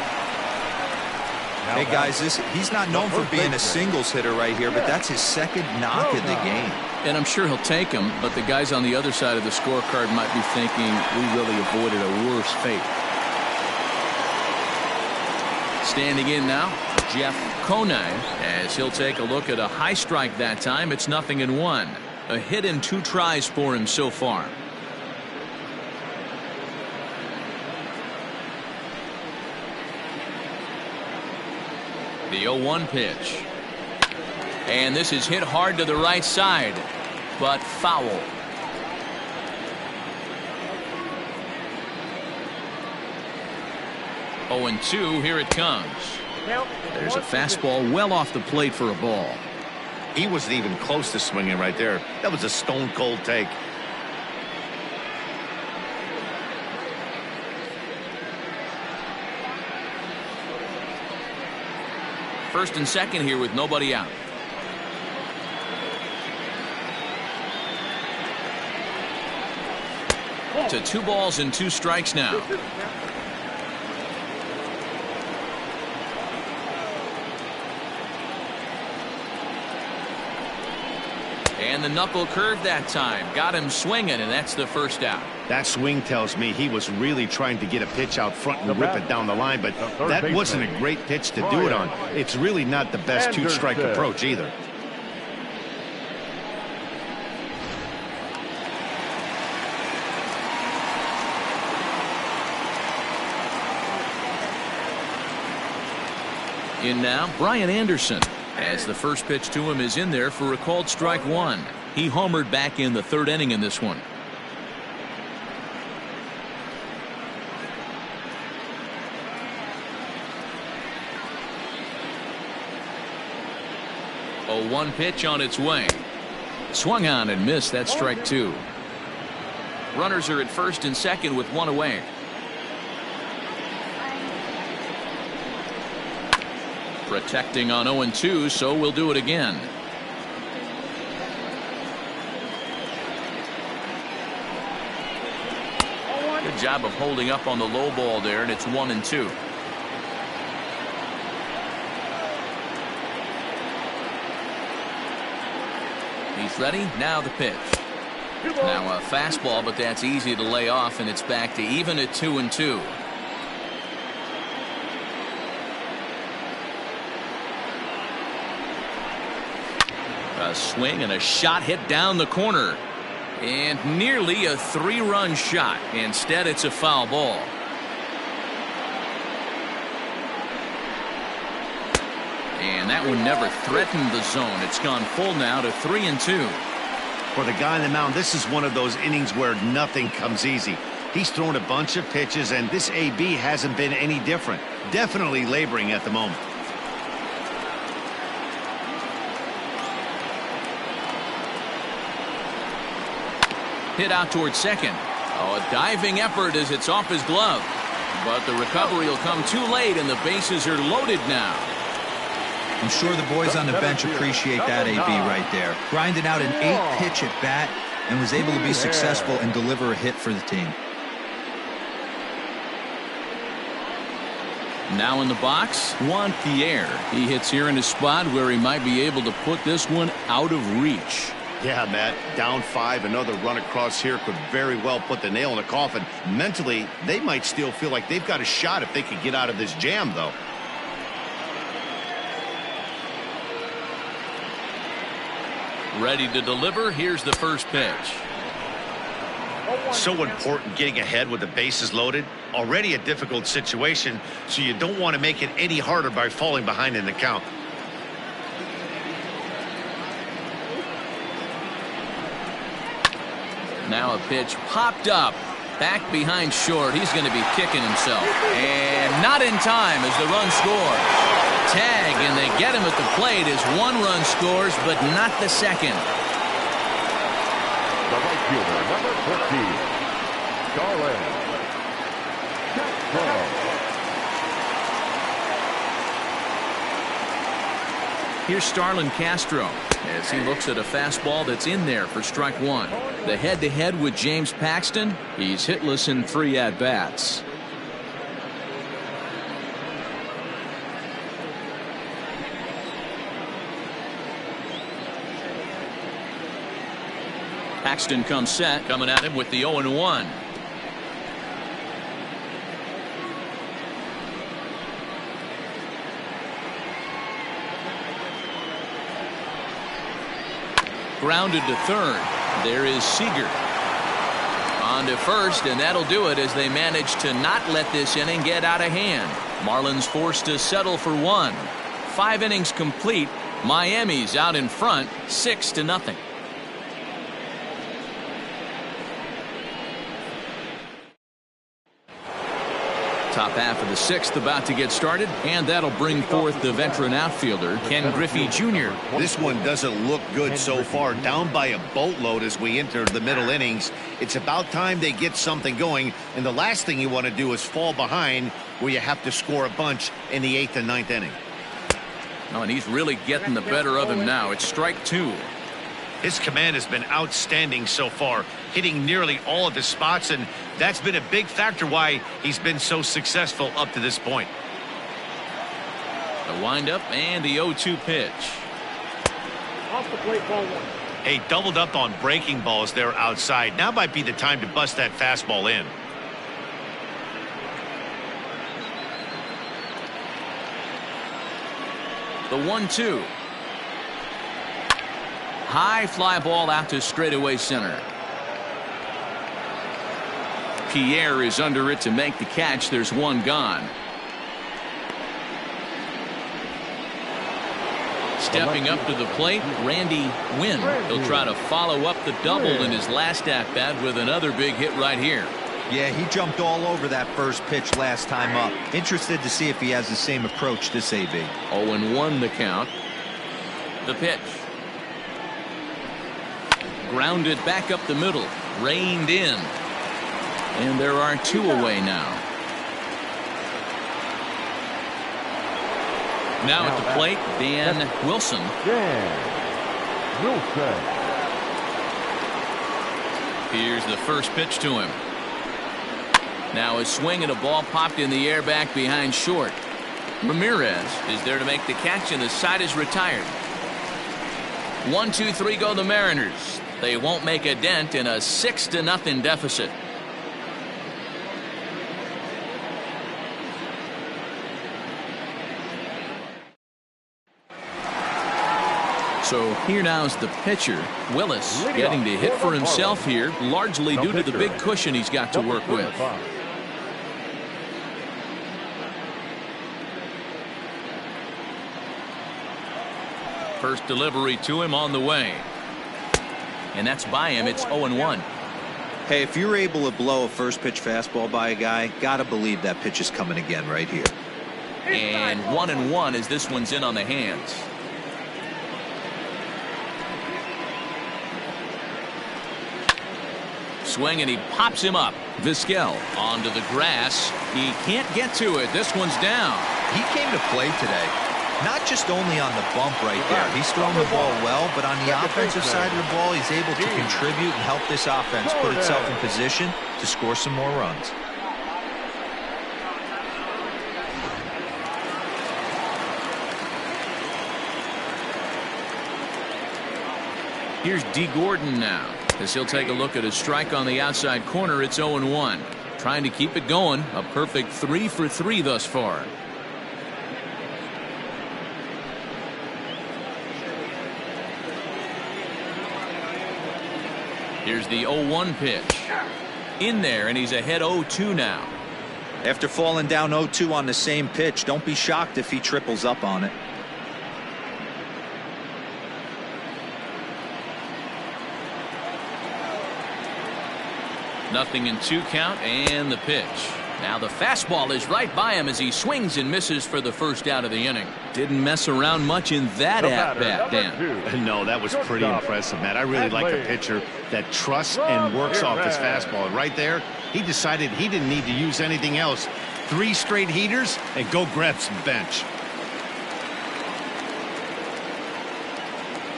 Hey guys, he's not known for being a singles hitter right here, but that's his second knock in the game. And I'm sure he'll take him, but the guys on the other side of the scorecard might be thinking we really avoided a worse fate. Standing in now, Jeff Conine, as he'll take a look at a high strike that time. It's 0-1. A hit in 2 tries for him so far. The 0-1 pitch. And this is hit hard to the right side, but foul. Oh, and 2, here it comes. There's a fastball well off the plate for a ball. He wasn't even close to swinging right there. That was a stone cold take. First and second here with nobody out. To 2 balls and 2 strikes now. And the knuckle curve that time. Got him swinging, and that's the first out. That swing tells me he was really trying to get a pitch out front and rip it down the line, but that wasn't a great pitch to do it on. It's really not the best 2-strike approach either. In now, Brian Anderson, as the first pitch to him is in there for a called strike 1. He homered back in the 3rd inning in this one. A 1 pitch on its way. Swung on and missed. That's strike 2. Runners are at first and second with 1 away. Protecting on 0-2, so we'll do it again. Good job of holding up on the low ball there, and it's 1-2. He's ready. Now the pitch. Now a fastball, but that's easy to lay off, and it's back to even at 2-2. A swing and a shot hit down the corner, and nearly a 3-run shot. Instead, it's a foul ball. And that one never threatened the zone. It's gone full now to 3-2. For the guy on the mound, this is one of those innings where nothing comes easy. He's thrown a bunch of pitches, and this AB hasn't been any different. Definitely laboring at the moment. Hit out towards second. Oh, a diving effort as it's off his glove. But the recovery will come too late, and the bases are loaded now. I'm sure the boys on the bench appreciate that, AB, right there. Grinded out an 8-pitch at bat and was able to be successful and deliver a hit for the team. Now in the box, Juan Pierre. He hits here in a spot where he might be able to put this one out of reach. Yeah, Matt, down 5, another run across here could very well put the nail in the coffin. Mentally, they might still feel like they've got a shot if they could get out of this jam, though. Ready to deliver. Here's the first pitch. So important getting ahead with the bases loaded. Already a difficult situation, so you don't want to make it any harder by falling behind in the count. Now a pitch popped up. Back behind short. He's going to be kicking himself. And not in time as the run scores. Tag, and they get him at the plate as 1 run scores, but not the second. The right fielder, number 14, Starlin. Here's Starlin Castro as he looks at a fastball that's in there for strike 1. The head-to-head with James Paxton. He's hitless in 3 at-bats. Paxton comes set, coming at him with the 0-1. Grounded to third. There is Seager. On to first, and that'll do it as they manage to not let this inning get out of hand. Marlins forced to settle for one. 5 innings complete. Miami's out in front, 6-0. Top half of the 6th about to get started, and that'll bring forth the veteran outfielder, Ken Griffey Jr. This one doesn't look good so far. Down by a boatload as we enter the middle innings. It's about time they get something going, and the last thing you want to do is fall behind where you have to score a bunch in the 8th and 9th inning. Oh, and he's really getting the better of him now. It's strike 2. His command has been outstanding so far, hitting nearly all of his spots, and that's been a big factor why he's been so successful up to this point. The windup and the 0-2 pitch. Off the plate, ball 1. Hey, doubled up on breaking balls there outside. Now might be the time to bust that fastball in. The 1-2. High fly ball out to straightaway center. Pierre is under it to make the catch. There's one gone. Stepping up to the plate, Randy Wynn. He'll try to follow up the double in his last at-bat with another big hit right here. Yeah, he jumped all over that first pitch last time up. Interested to see if he has the same approach this AB. 0-1 the count. The pitch. Grounded back up the middle. Reined in. And there are 2 away now. Now at the plate, Dan Wilson. Here's the first pitch to him. Now a swing and a ball popped in the air back behind short. Ramirez is there to make the catch, and the side is retired. 1-2-3 go the Mariners. They won't make a dent in a 6-0 deficit. So here now's the pitcher, Willis, getting to hit for himself here, largely due to the big cushion he's got to work with. First delivery to him on the way. And that's by him. It's 0-1. Hey, if you're able to blow a first pitch fastball by a guy, gotta believe that pitch is coming again right here. And 1-1 as this one's in on the hands. Swing, and he pops him up. Vizquel onto the grass. He can't get to it. This one's down. He came to play today. Not just only on the bump right there. He's thrown the ball well, but on the offensive side of the ball, he's able to contribute and help this offense put itself in position to score some more runs. Here's D. Gordon now, as he'll take a look at a strike on the outside corner. It's 0-1. Trying to keep it going. A perfect 3 for 3 thus far. Here's the 0-1 pitch. In there, and he's ahead 0-2 now. After falling down 0-2 on the same pitch, don't be shocked if he triples up on it. Nothing in 2 count, and the pitch. Now the fastball is right by him as he swings and misses for the first out of the inning. Didn't mess around much in that at-bat, Dan. No, that was pretty impressive, Matt. I really like a pitcher that trusts and works off his fastball. And right there, he decided he didn't need to use anything else. 3 straight heaters and go grab some bench.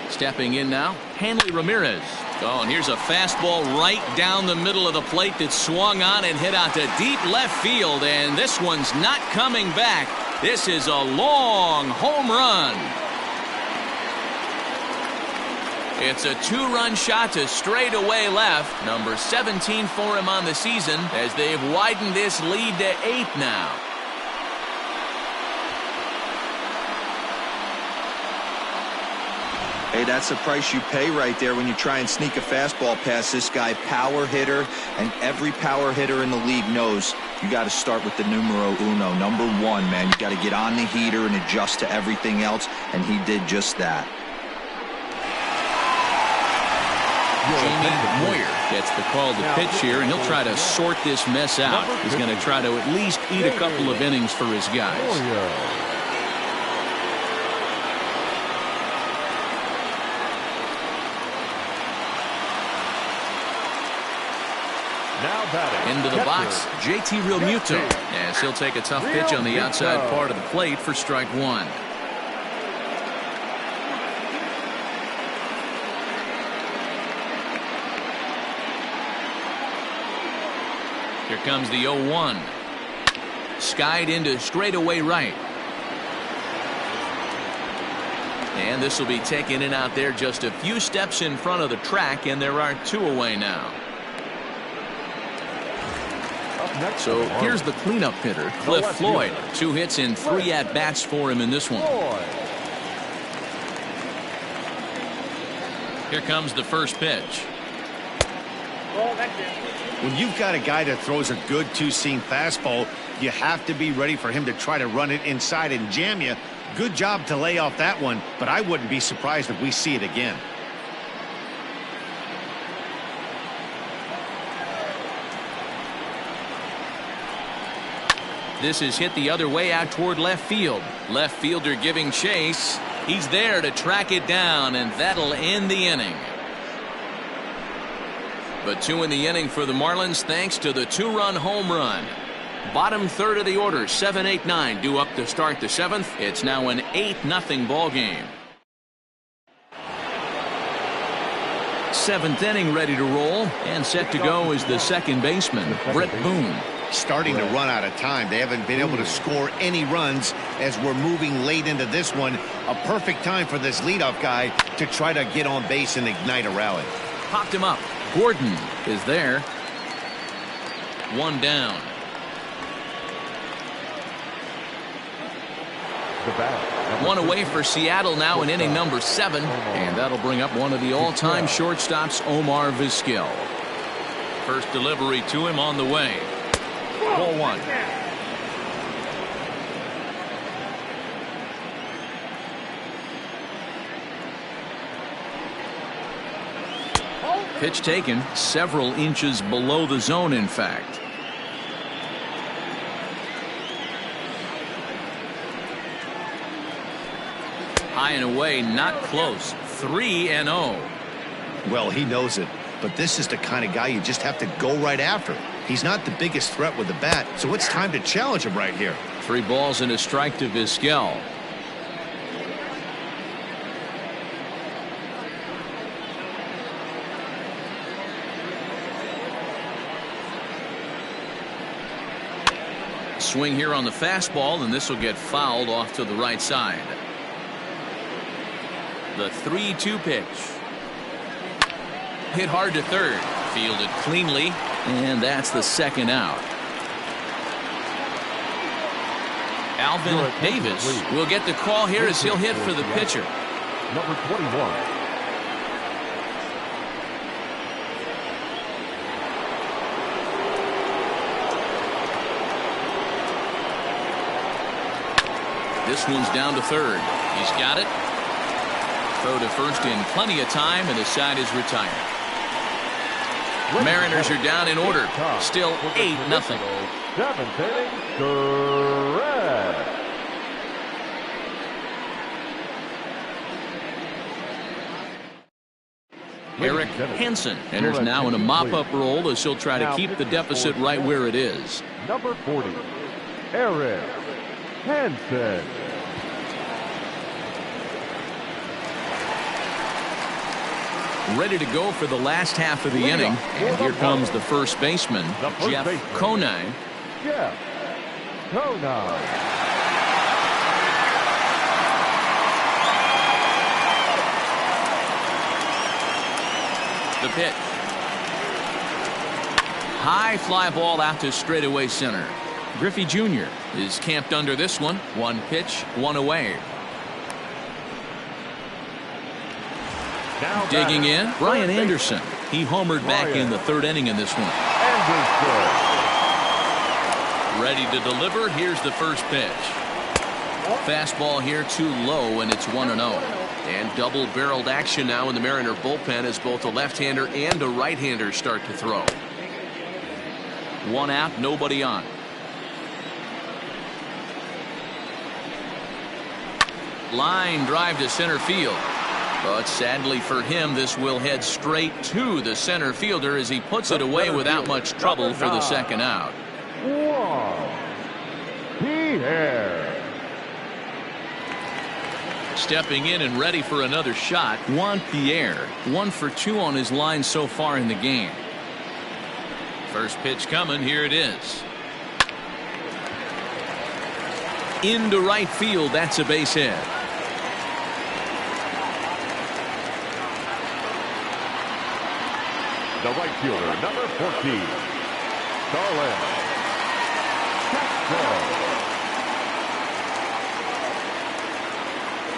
Stepping in now, Hanley Ramirez. Oh, and here's a fastball right down the middle of the plate that swung on and hit out to deep left field, and this one's not coming back. This is a long home run. It's a 2-run shot to straightaway left. Number 17 for him on the season as they've widened this lead to 8 now. Hey, that's the price you pay right there when you try and sneak a fastball past this guy. Power hitter, and every power hitter in the league knows you got to start with the numero uno, number one, man. You got to get on the heater and adjust to everything else, and he did just that. Jamie Moyer gets the call to pitch here, and he'll try to sort this mess out. He's going to try to at least eat a couple of innings for his guys. Into the box, JT Realmuto, as he'll take a tough pitch on the outside part of the plate for strike one. Here comes the 0-1. Skied into straightaway right. And this will be taken in out there just a few steps in front of the track, and there are two away now. So here's the cleanup hitter, Cliff Floyd. 2 hits and 3 at-bats for him in this one. Here comes the first pitch. When you've got a guy that throws a good two-seam fastball, you have to be ready for him to try to run it inside and jam you. Good job to lay off that one, but I wouldn't be surprised if we see it again. This is hit the other way out toward left field. Left fielder giving chase. He's there to track it down, and that'll end the inning. But 2 in the inning for the Marlins thanks to the 2-run home run. Bottom third of the order, 7-8-9 due up to start the 7th. It's now an 8-0 ball game. 7th inning ready to roll, and set to go is the second baseman, Brett Boone. Starting to run out of time. They haven't been able to score any runs as we're moving late into this one. A perfect time for this leadoff guy to try to get on base and ignite a rally. Popped him up. Gordon is there. 1 down. One away for Seattle now in inning number 7, and that'll bring up one of the all-time shortstops, Omar Vizquel. First delivery to him on the way. Ball 1. Pitch taken several inches below the zone, in fact. High and away, not close. 3-0. Well, he knows it, but this is the kind of guy you just have to go right after. He's not the biggest threat with the bat, so it's time to challenge him right here. 3 balls and a strike to Vizquel. Swing here on the fastball, and this will get fouled off to the right side. The 3-2 pitch. Hit hard to third. Fielded cleanly, and that's the second out. Alvin Davis will get the call here as he'll hit for the pitcher. Number 21. This one's down to third. He's got it. Throw to first in plenty of time, and the side is retired. Mariners are down in order. Still 8-0. 7th inning, correct. Eric Hansen enters now in a mop-up role as he'll try to keep the deficit right where it is. Number 40, Eric Hansen. Ready to go for the last half of the inning. And here comes the first baseman, Jeff Conine. Jeff Conine. The pitch. High fly ball out to straightaway center. Griffey Jr. is camped under this one. 1 pitch, 1 away. Now Digging batting, in, Brian third Anderson. He homered back in the third inning in this one. Anderson. Ready to deliver. Here's the first pitch. Fastball here too low, and it's 1-0. And double-barreled action now in the Mariner bullpen as both a left-hander and a right-hander start to throw. One out, nobody on. Line drive to center field. But sadly for him, this will head straight to the center fielder as he puts it away without much trouble for the second out. Pierre. Stepping in and ready for another shot, Juan Pierre. 1 for 2 on his line so far in the game. First pitch coming, here it is. Into right field, that's a base hit. The right fielder, number 14, Starlin Castro.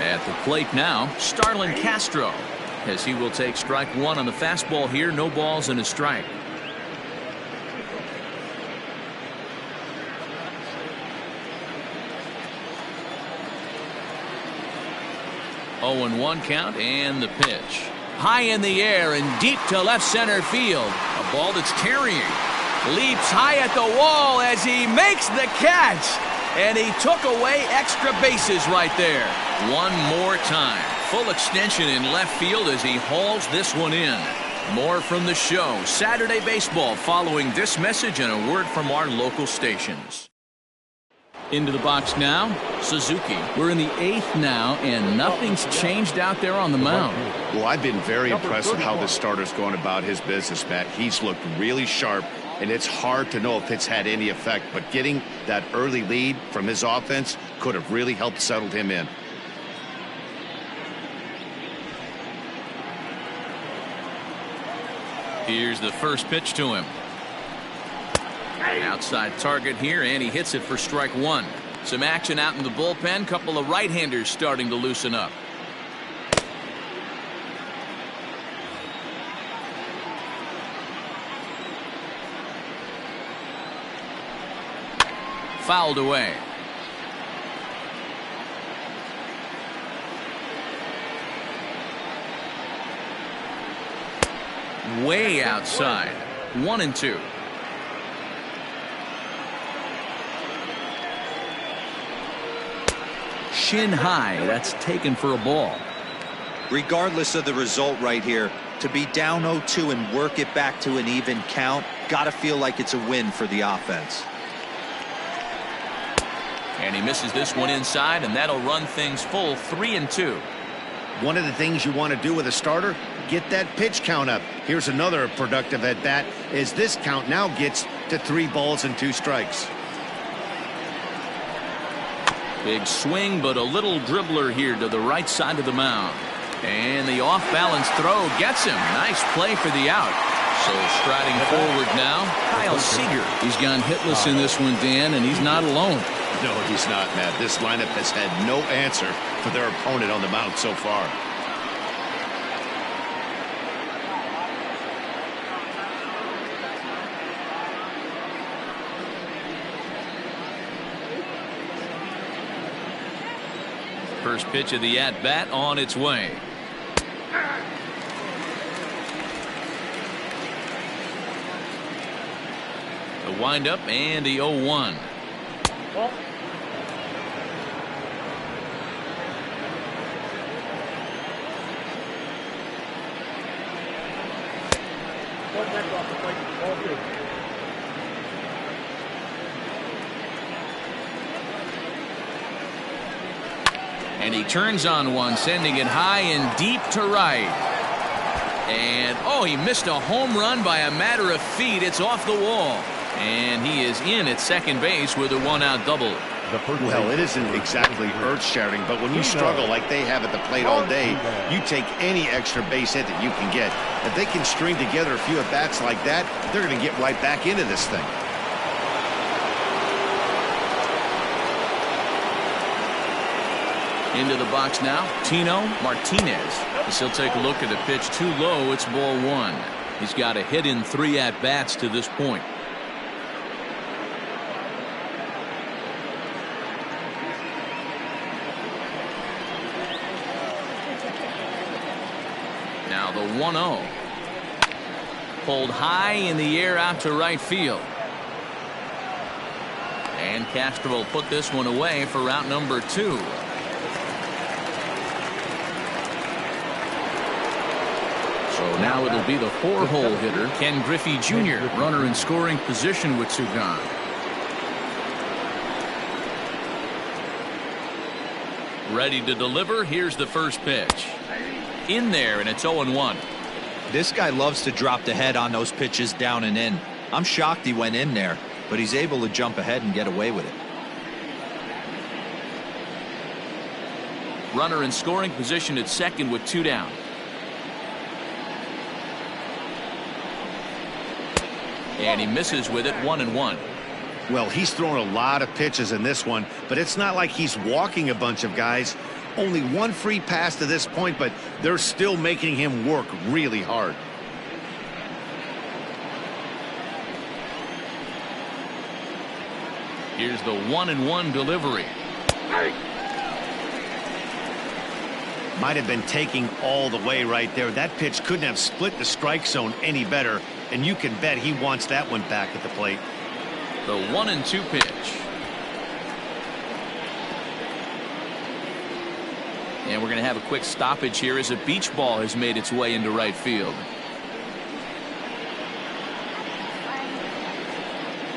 At the plate now, Starlin Castro, as he will take strike one on the fastball here. No balls and a strike. Oh, and 1 count, and the pitch. High in the air and deep to left center field. A ball that's carrying. Leaps high at the wall as he makes the catch. And he took away extra bases right there. One more time. Full extension in left field as he hauls this one in. More from the show. Saturday Baseball following this message and a word from our local stations. Into the box now, Suzuki. We're in the 8th now, and nothing's changed out there on the mound. Well, I've been very impressed with how this starter's going about his business, Matt. He's looked really sharp, and it's hard to know if it's had any effect, but getting that early lead from his offense could have really helped settle him in. Here's the first pitch to him. Outside target here, and he hits it for strike one. Some action out in the bullpen. Couple of right-handers starting to loosen up. Fouled away. Way outside. 1-2. Shin high. That's taken for a ball. Regardless of the result right here, to be down 0-2 and work it back to an even count, gotta feel like it's a win for the offense. And he misses this one inside, and that'll run things full. 3-2. One of the things you want to do with a starter, get that pitch count up. Here's another productive at bat as this count now gets to 3 balls and 2 strikes. Big swing, but a little dribbler here to the right side of the mound. And the off-balance throw gets him. Nice play for the out. So striding forward now, Kyle Seager. He's gone hitless in this one, Dan, and he's not alone. No, he's not, Matt. This lineup has had no answer for their opponent on the mound so far. First pitch of the at-bat on its way. The windup and the 0-1. And he turns on one, sending it high and deep to right. And, oh, he missed a home run by a matter of feet. It's off the wall. And he is in at second base with a one-out double. Well, it isn't exactly earth-shattering, but when you struggle like they have at the plate all day, you take any extra base hit that you can get. If they can string together a few at-bats like that, they're going to get right back into this thing. Into the box now, Tino Martinez. As he'll take a look at the pitch too low, it's ball one. He's got a hit in 3 at-bats to this point. Now the 1-0. Pulled high in the air out to right field. And Castro will put this one away for route number 2. So now it'll be the 4-hole hitter, Ken Griffey Jr., runner in scoring position with 2 gone. Ready to deliver. Here's the first pitch. In there, and it's 0-1. This guy loves to drop the head on those pitches down and in. I'm shocked he went in there, but he's able to jump ahead and get away with it. Runner in scoring position at second with 2 down. And he misses with it, 1-1. Well, he's thrown a lot of pitches in this one, but it's not like he's walking a bunch of guys. Only 1 free pass to this point, but they're still making him work really hard. Here's the 1-1 delivery. Might have been taking all the way right there. That pitch couldn't have split the strike zone any better, and you can bet he wants that one back at the plate. The 1-2 pitch. And we're going to have a quick stoppage here as a beach ball has made its way into right field.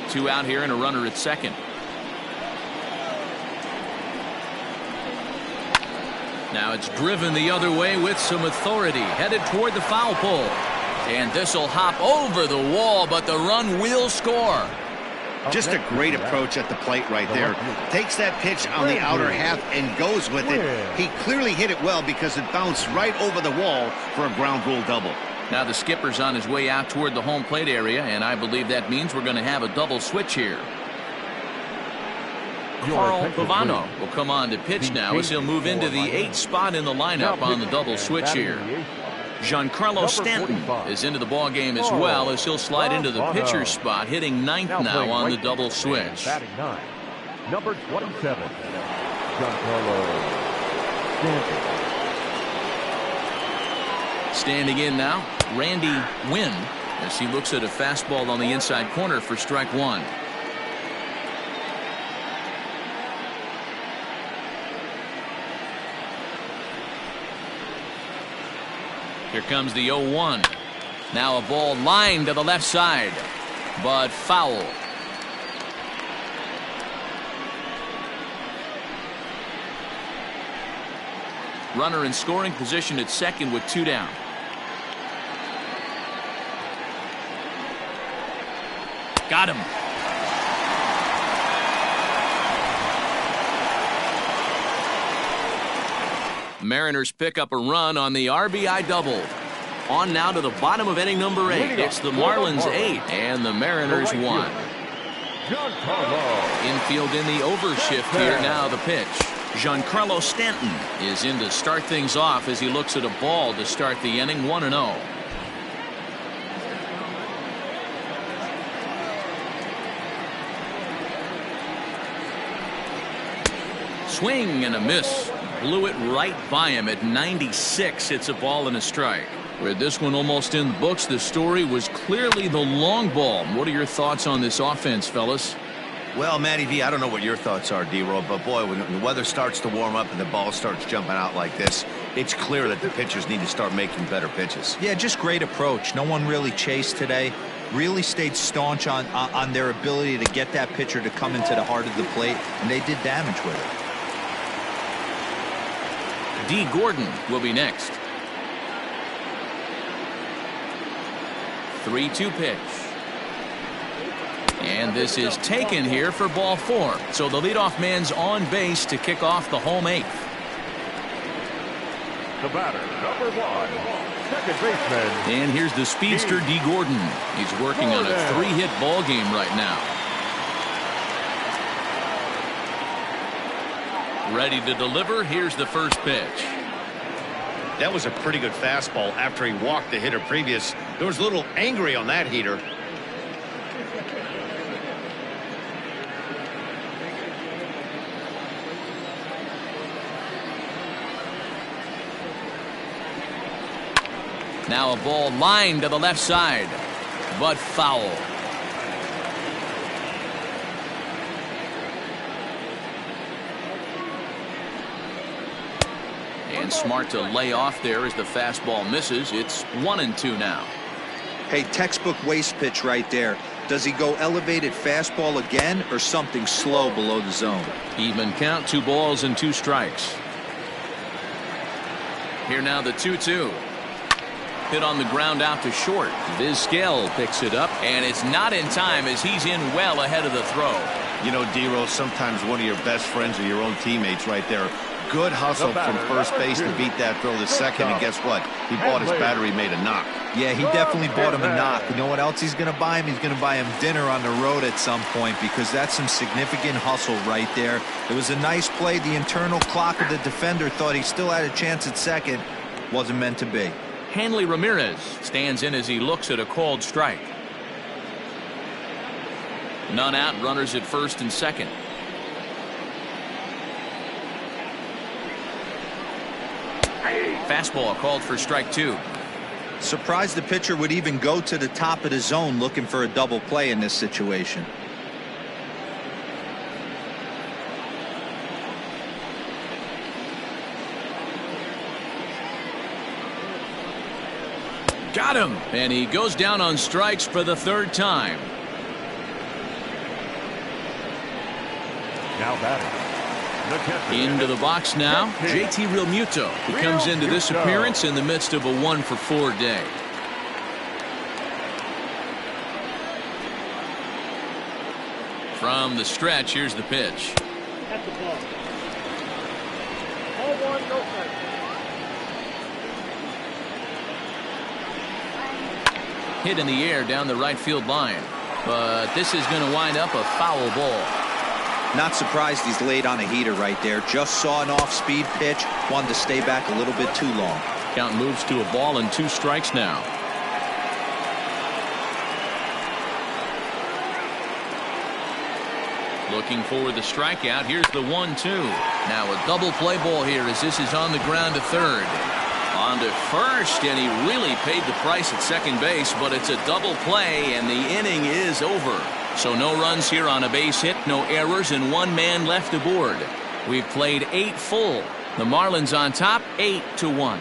2 out here and a runner at second. Now it's driven the other way with some authority, headed toward the foul pole. And this will hop over the wall, but the run will score. Just a great approach at the plate right there. Takes that pitch on the outer half and goes with it. He clearly hit it well because it bounced right over the wall for a ground rule double. Now the skipper's on his way out toward the home plate area, and I believe that means we're going to have a double switch here. Carl Pavano will come on to pitch now as he'll move into the 8th spot in the lineup on the double switch here. Giancarlo Stanton is into the ball game as well as he'll slide into the pitcher's spot, hitting 9th now on the double switch. Number 27, Giancarlo Stanton. Standing in now, Randy Wynn, as he looks at a fastball on the inside corner for strike 1. Here comes the 0-1. Now a ball lined to the left side, but foul. Runner in scoring position at second with 2 down. Got him. Mariners pick up a run on the RBI double. On now to the bottom of inning number 8. It's the Marlins 8 and the Mariners 1. Infield in the overshift here. Now the pitch. Giancarlo Stanton is in to start things off as he looks at a ball to start the inning, 1-0. Swing and a miss. Blew it right by him at 96. It's a ball and a strike. With this one almost in the books, the story was clearly the long ball. What are your thoughts on this offense, fellas? Well, Matty V, I don't know what your thoughts are, D-Roll, but boy, when the weather starts to warm up and the ball starts jumping out like this, it's clear that the pitchers need to start making better pitches. Yeah, just great approach. No one really chased today. Really stayed staunch on their ability to get that pitcher to come into the heart of the plate, and they did damage with it. D. Gordon will be next. 3-2 pitch. And this is taken here for ball 4. So the leadoff man's on base to kick off the home 8th. The batter, number 1, second baseman. And here's the speedster D. Gordon. He's working on a 3-hit ball game right now. Ready to deliver. Here's the first pitch. That was a pretty good fastball after he walked the hitter previous. There was a little angry on that heater. Now a ball lined to the left side, but foul. And smart to lay off there as the fastball misses. It's 1-2 now. Hey, textbook waste pitch right there. Does he go elevated fastball again or something slow below the zone? Even count, 2 balls and 2 strikes. Here now the 2-2. Hit on the ground out to short. Vizquel picks it up, and it's not in time as he's in well ahead of the throw. You know, D-Row, sometimes one of your best friends are your own teammates right there. Good hustle from first base to beat that throw to second, and guess what? He bought his battery made a knock. Yeah, he definitely bought him a knock. You know what else he's going to buy him? He's going to buy him dinner on the road at some point, because that's some significant hustle right there. It was a nice play. The internal clock of the defender thought he still had a chance at second. Wasn't meant to be. Hanley Ramirez stands in as he looks at a called strike. None out, runners at first and second. Fastball called for strike 2. Surprised the pitcher would even go to the top of the zone looking for a double play in this situation. Got him, and he goes down on strikes for the 3rd time. Now batting. Into the box now, JT Realmuto. He comes into this appearance in the midst of a 1-for-4 day. From the stretch, here's the pitch. At the ball. Ball 1, no strike. Hit in the air down the right field line, but this is going to wind up a foul ball. Not surprised he's laid on a heater right there. Just saw an off-speed pitch. Wanted to stay back a little bit too long. Count moves to a ball and 2 strikes now. Looking for the strikeout. Here's the 1-2. Now a double play ball here as this is on the ground to third. On to first, and he really paid the price at second base, but it's a double play, and the inning is over. So no runs here on a base hit, no errors, and 1 man left aboard. We've played 8 full. The Marlins on top, 8-1.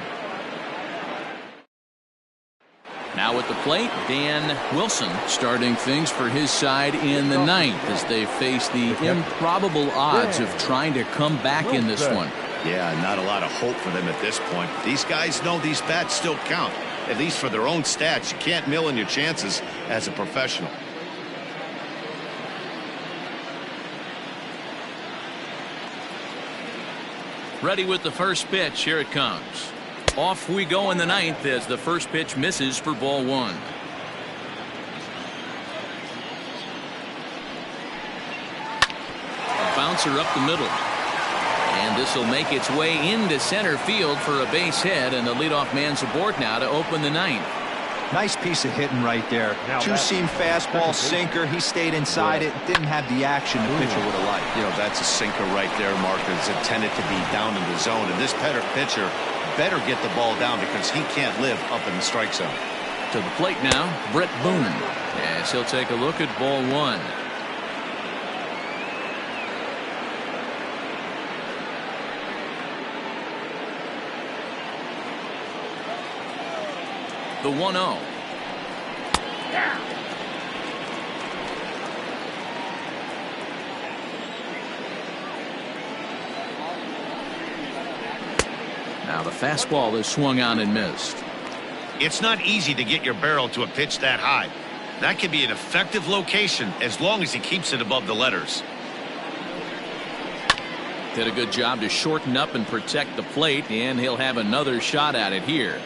Now at the plate, Dan Wilson starting things for his side in the 9th as they face the improbable odds of trying to come back in this one. Yeah, not a lot of hope for them at this point. These guys know these bats still count, at least for their own stats. You can't mill in your chances as a professional. Ready with the first pitch. Here it comes. Off we go in the 9th as the first pitch misses for ball 1. A bouncer up the middle. And this will make its way into center field for a base hit, and the leadoff man's aboard now to open the 9th. Nice piece of hitting right there. 2-seam fastball, sinker. He stayed inside it. Didn't have the action the pitcher would have liked. You know, that's a sinker right there, Mark. It's intended to be down in the zone. And this pitcher better get the ball down because he can't live up in the strike zone. To the plate now, Brett Boone. As he'll take a look at ball 1. The 1-0. Now the fastball is swung on and missed. It's not easy to get your barrel to a pitch that high. That can be an effective location as long as he keeps it above the letters. Did a good job to shorten up and protect the plate, and he'll have another shot at it here.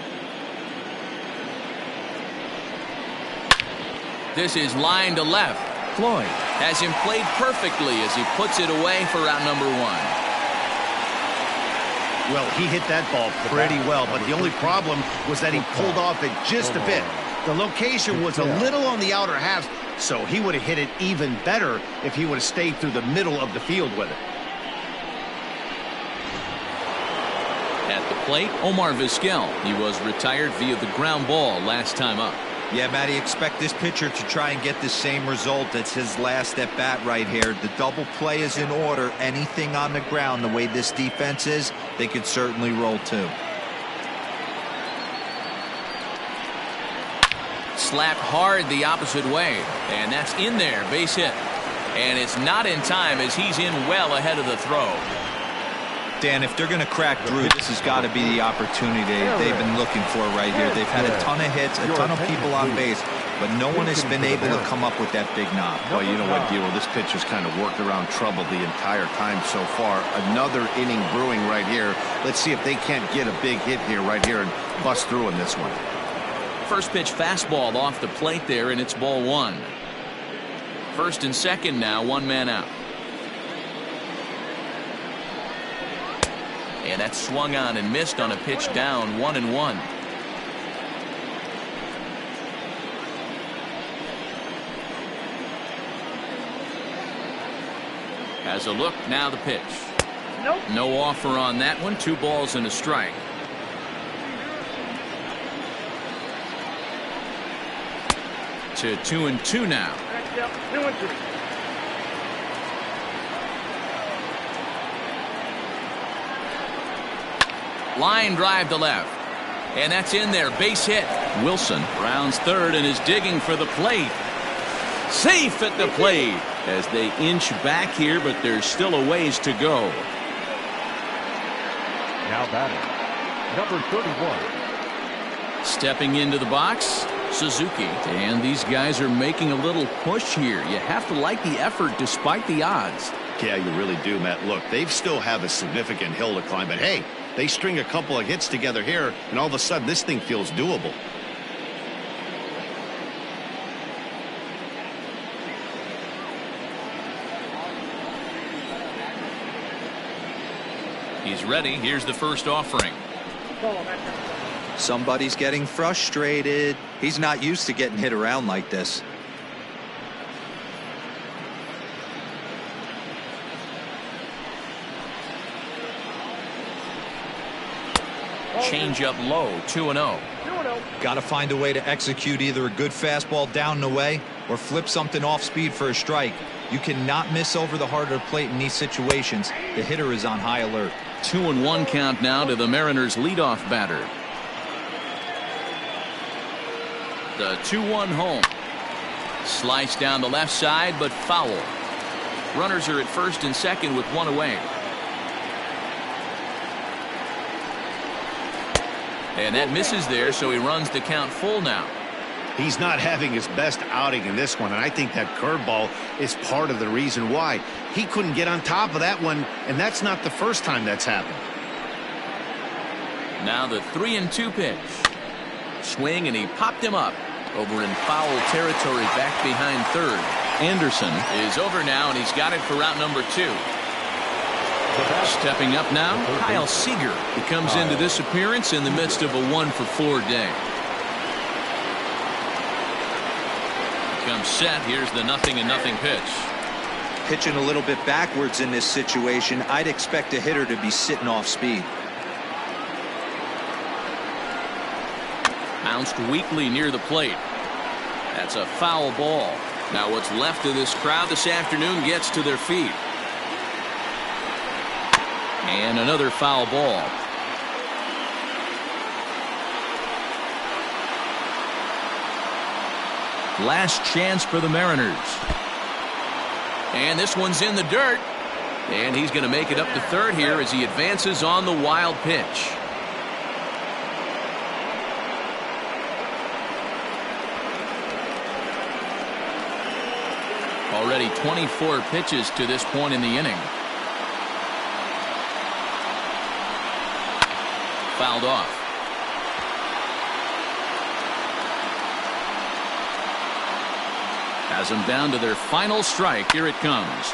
This is line to left. Floyd has him played perfectly as he puts it away for out number 1. Well, he hit that ball pretty well, but the only problem was that he pulled off it just a bit. The location was a little on the outer half, so he would have hit it even better if he would have stayed through the middle of the field with it. At the plate, Omar Vizquel. He was retired via the ground ball last time up. Yeah, Matty, expect this pitcher to try and get the same result. That's his last at bat right here. The double play is in order. Anything on the ground, the way this defense is, they could certainly roll too. Slapped hard the opposite way, and that's in there, base hit. And it's not in time as he's in well ahead of the throw. Dan, if they're going to crack through, this has got to be the opportunity they've been looking for right here. They've had a ton of hits, a ton of people on base, but no one has been able to come up with that big knob. Well, you know what, Dilo, this pitcher's kind of worked around trouble the entire time so far. Another inning brewing right here. Let's see if they can't get a big hit here right here and bust through in this one. First pitch fastball off the plate there, and it's ball one. First and second now, one man out. And that's swung on and missed on a pitch down, 1-1. Has a look, now the pitch. Nope. No offer on that one, 2 balls and a strike. To 2-2 now. Next up, 2-2. Line drive to left. And that's in there. Base hit. Wilson rounds third and is digging for the plate. Safe at the plate as they inch back here, but there's still a ways to go. Now batting, number 31. Stepping into the box, Suzuki. And these guys are making a little push here. You have to like the effort despite the odds. Yeah, you really do, Matt. Look, they still have a significant hill to climb, but hey, they string a couple of hits together here, and all of a sudden this thing feels doable. He's ready. Here's the first offering. Somebody's getting frustrated. He's not used to getting hit around like this. Change up low, 2-0. Got to find a way to execute either a good fastball down and away or flip something off speed for a strike. You cannot miss over the heart of the plate in these situations. The hitter is on high alert. 2-1 count now to the Mariners leadoff batter. The 2-1 home. Slice down the left side, but foul. Runners are at first and second with one away. And that misses there, so he runs the count full now. He's not having his best outing in this one, and I think that curveball is part of the reason why. He couldn't get on top of that one, and that's not the first time that's happened. Now the 3-2 pitch. Swing, and he popped him up. Over in foul territory back behind third. Anderson is over now, and he's got it for route number 2. Stepping up now, Kyle Seager. He comes into this appearance in the midst of a 1-for-4 day. Comes set. Here's the 0-0 pitch. Pitching a little bit backwards in this situation. I'd expect a hitter to be sitting off speed. Bounced weakly near the plate. That's a foul ball. Now what's left of this crowd this afternoon gets to their feet. And another foul ball. Last chance for the Mariners. And this one's in the dirt. And he's going to make it up to third here as he advances on the wild pitch. Already 24 pitches to this point in the inning. Fouled off. Has them down to their final strike. Here it comes.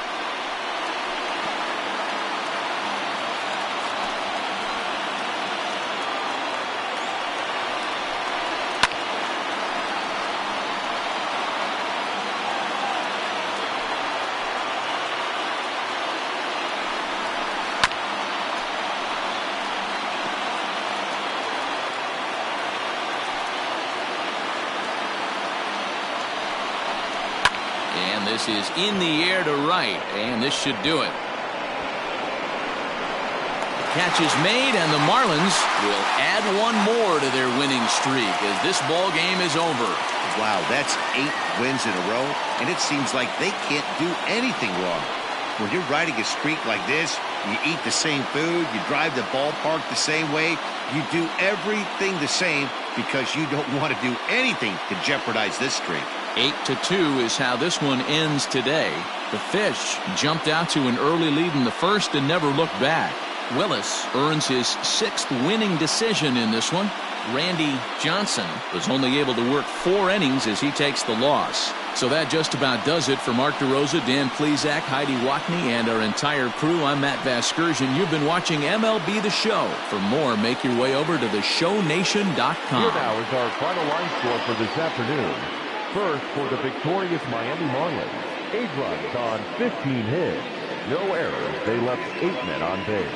And this is in the air to right, and this should do it. The catch is made, and the Marlins will add one more to their winning streak as this ball game is over. Wow, that's 8 wins in a row, and it seems like they can't do anything wrong. When you're riding a streak like this, you eat the same food, you drive the ballpark the same way, you do everything the same because you don't want to do anything to jeopardize this streak. 8-2 is how this one ends today. The Fish jumped out to an early lead in the first and never looked back. Willis earns his 6th winning decision in this one. Randy Johnson was only able to work 4 innings as he takes the loss. So that just about does it for Mark DeRosa, Dan Plesac, Heidi Watney, and our entire crew. I'm Matt Vasgersian. You've been watching MLB The Show. For more, make your way over to theshownation.com. Here now is our final line score for this afternoon. First, for the victorious Miami Marlins, 8 runs on 15 hits. No errors. They left 8 men on base.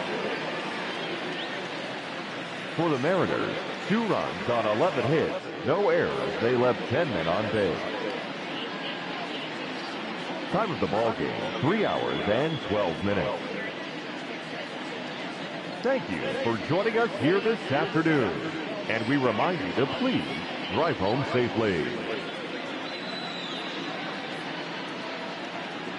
For the Mariners, 2 runs on 11 hits. No errors. They left 10 men on base. Time of the ball game, 3 hours and 12 minutes. Thank you for joining us here this afternoon. And we remind you to please drive home safely.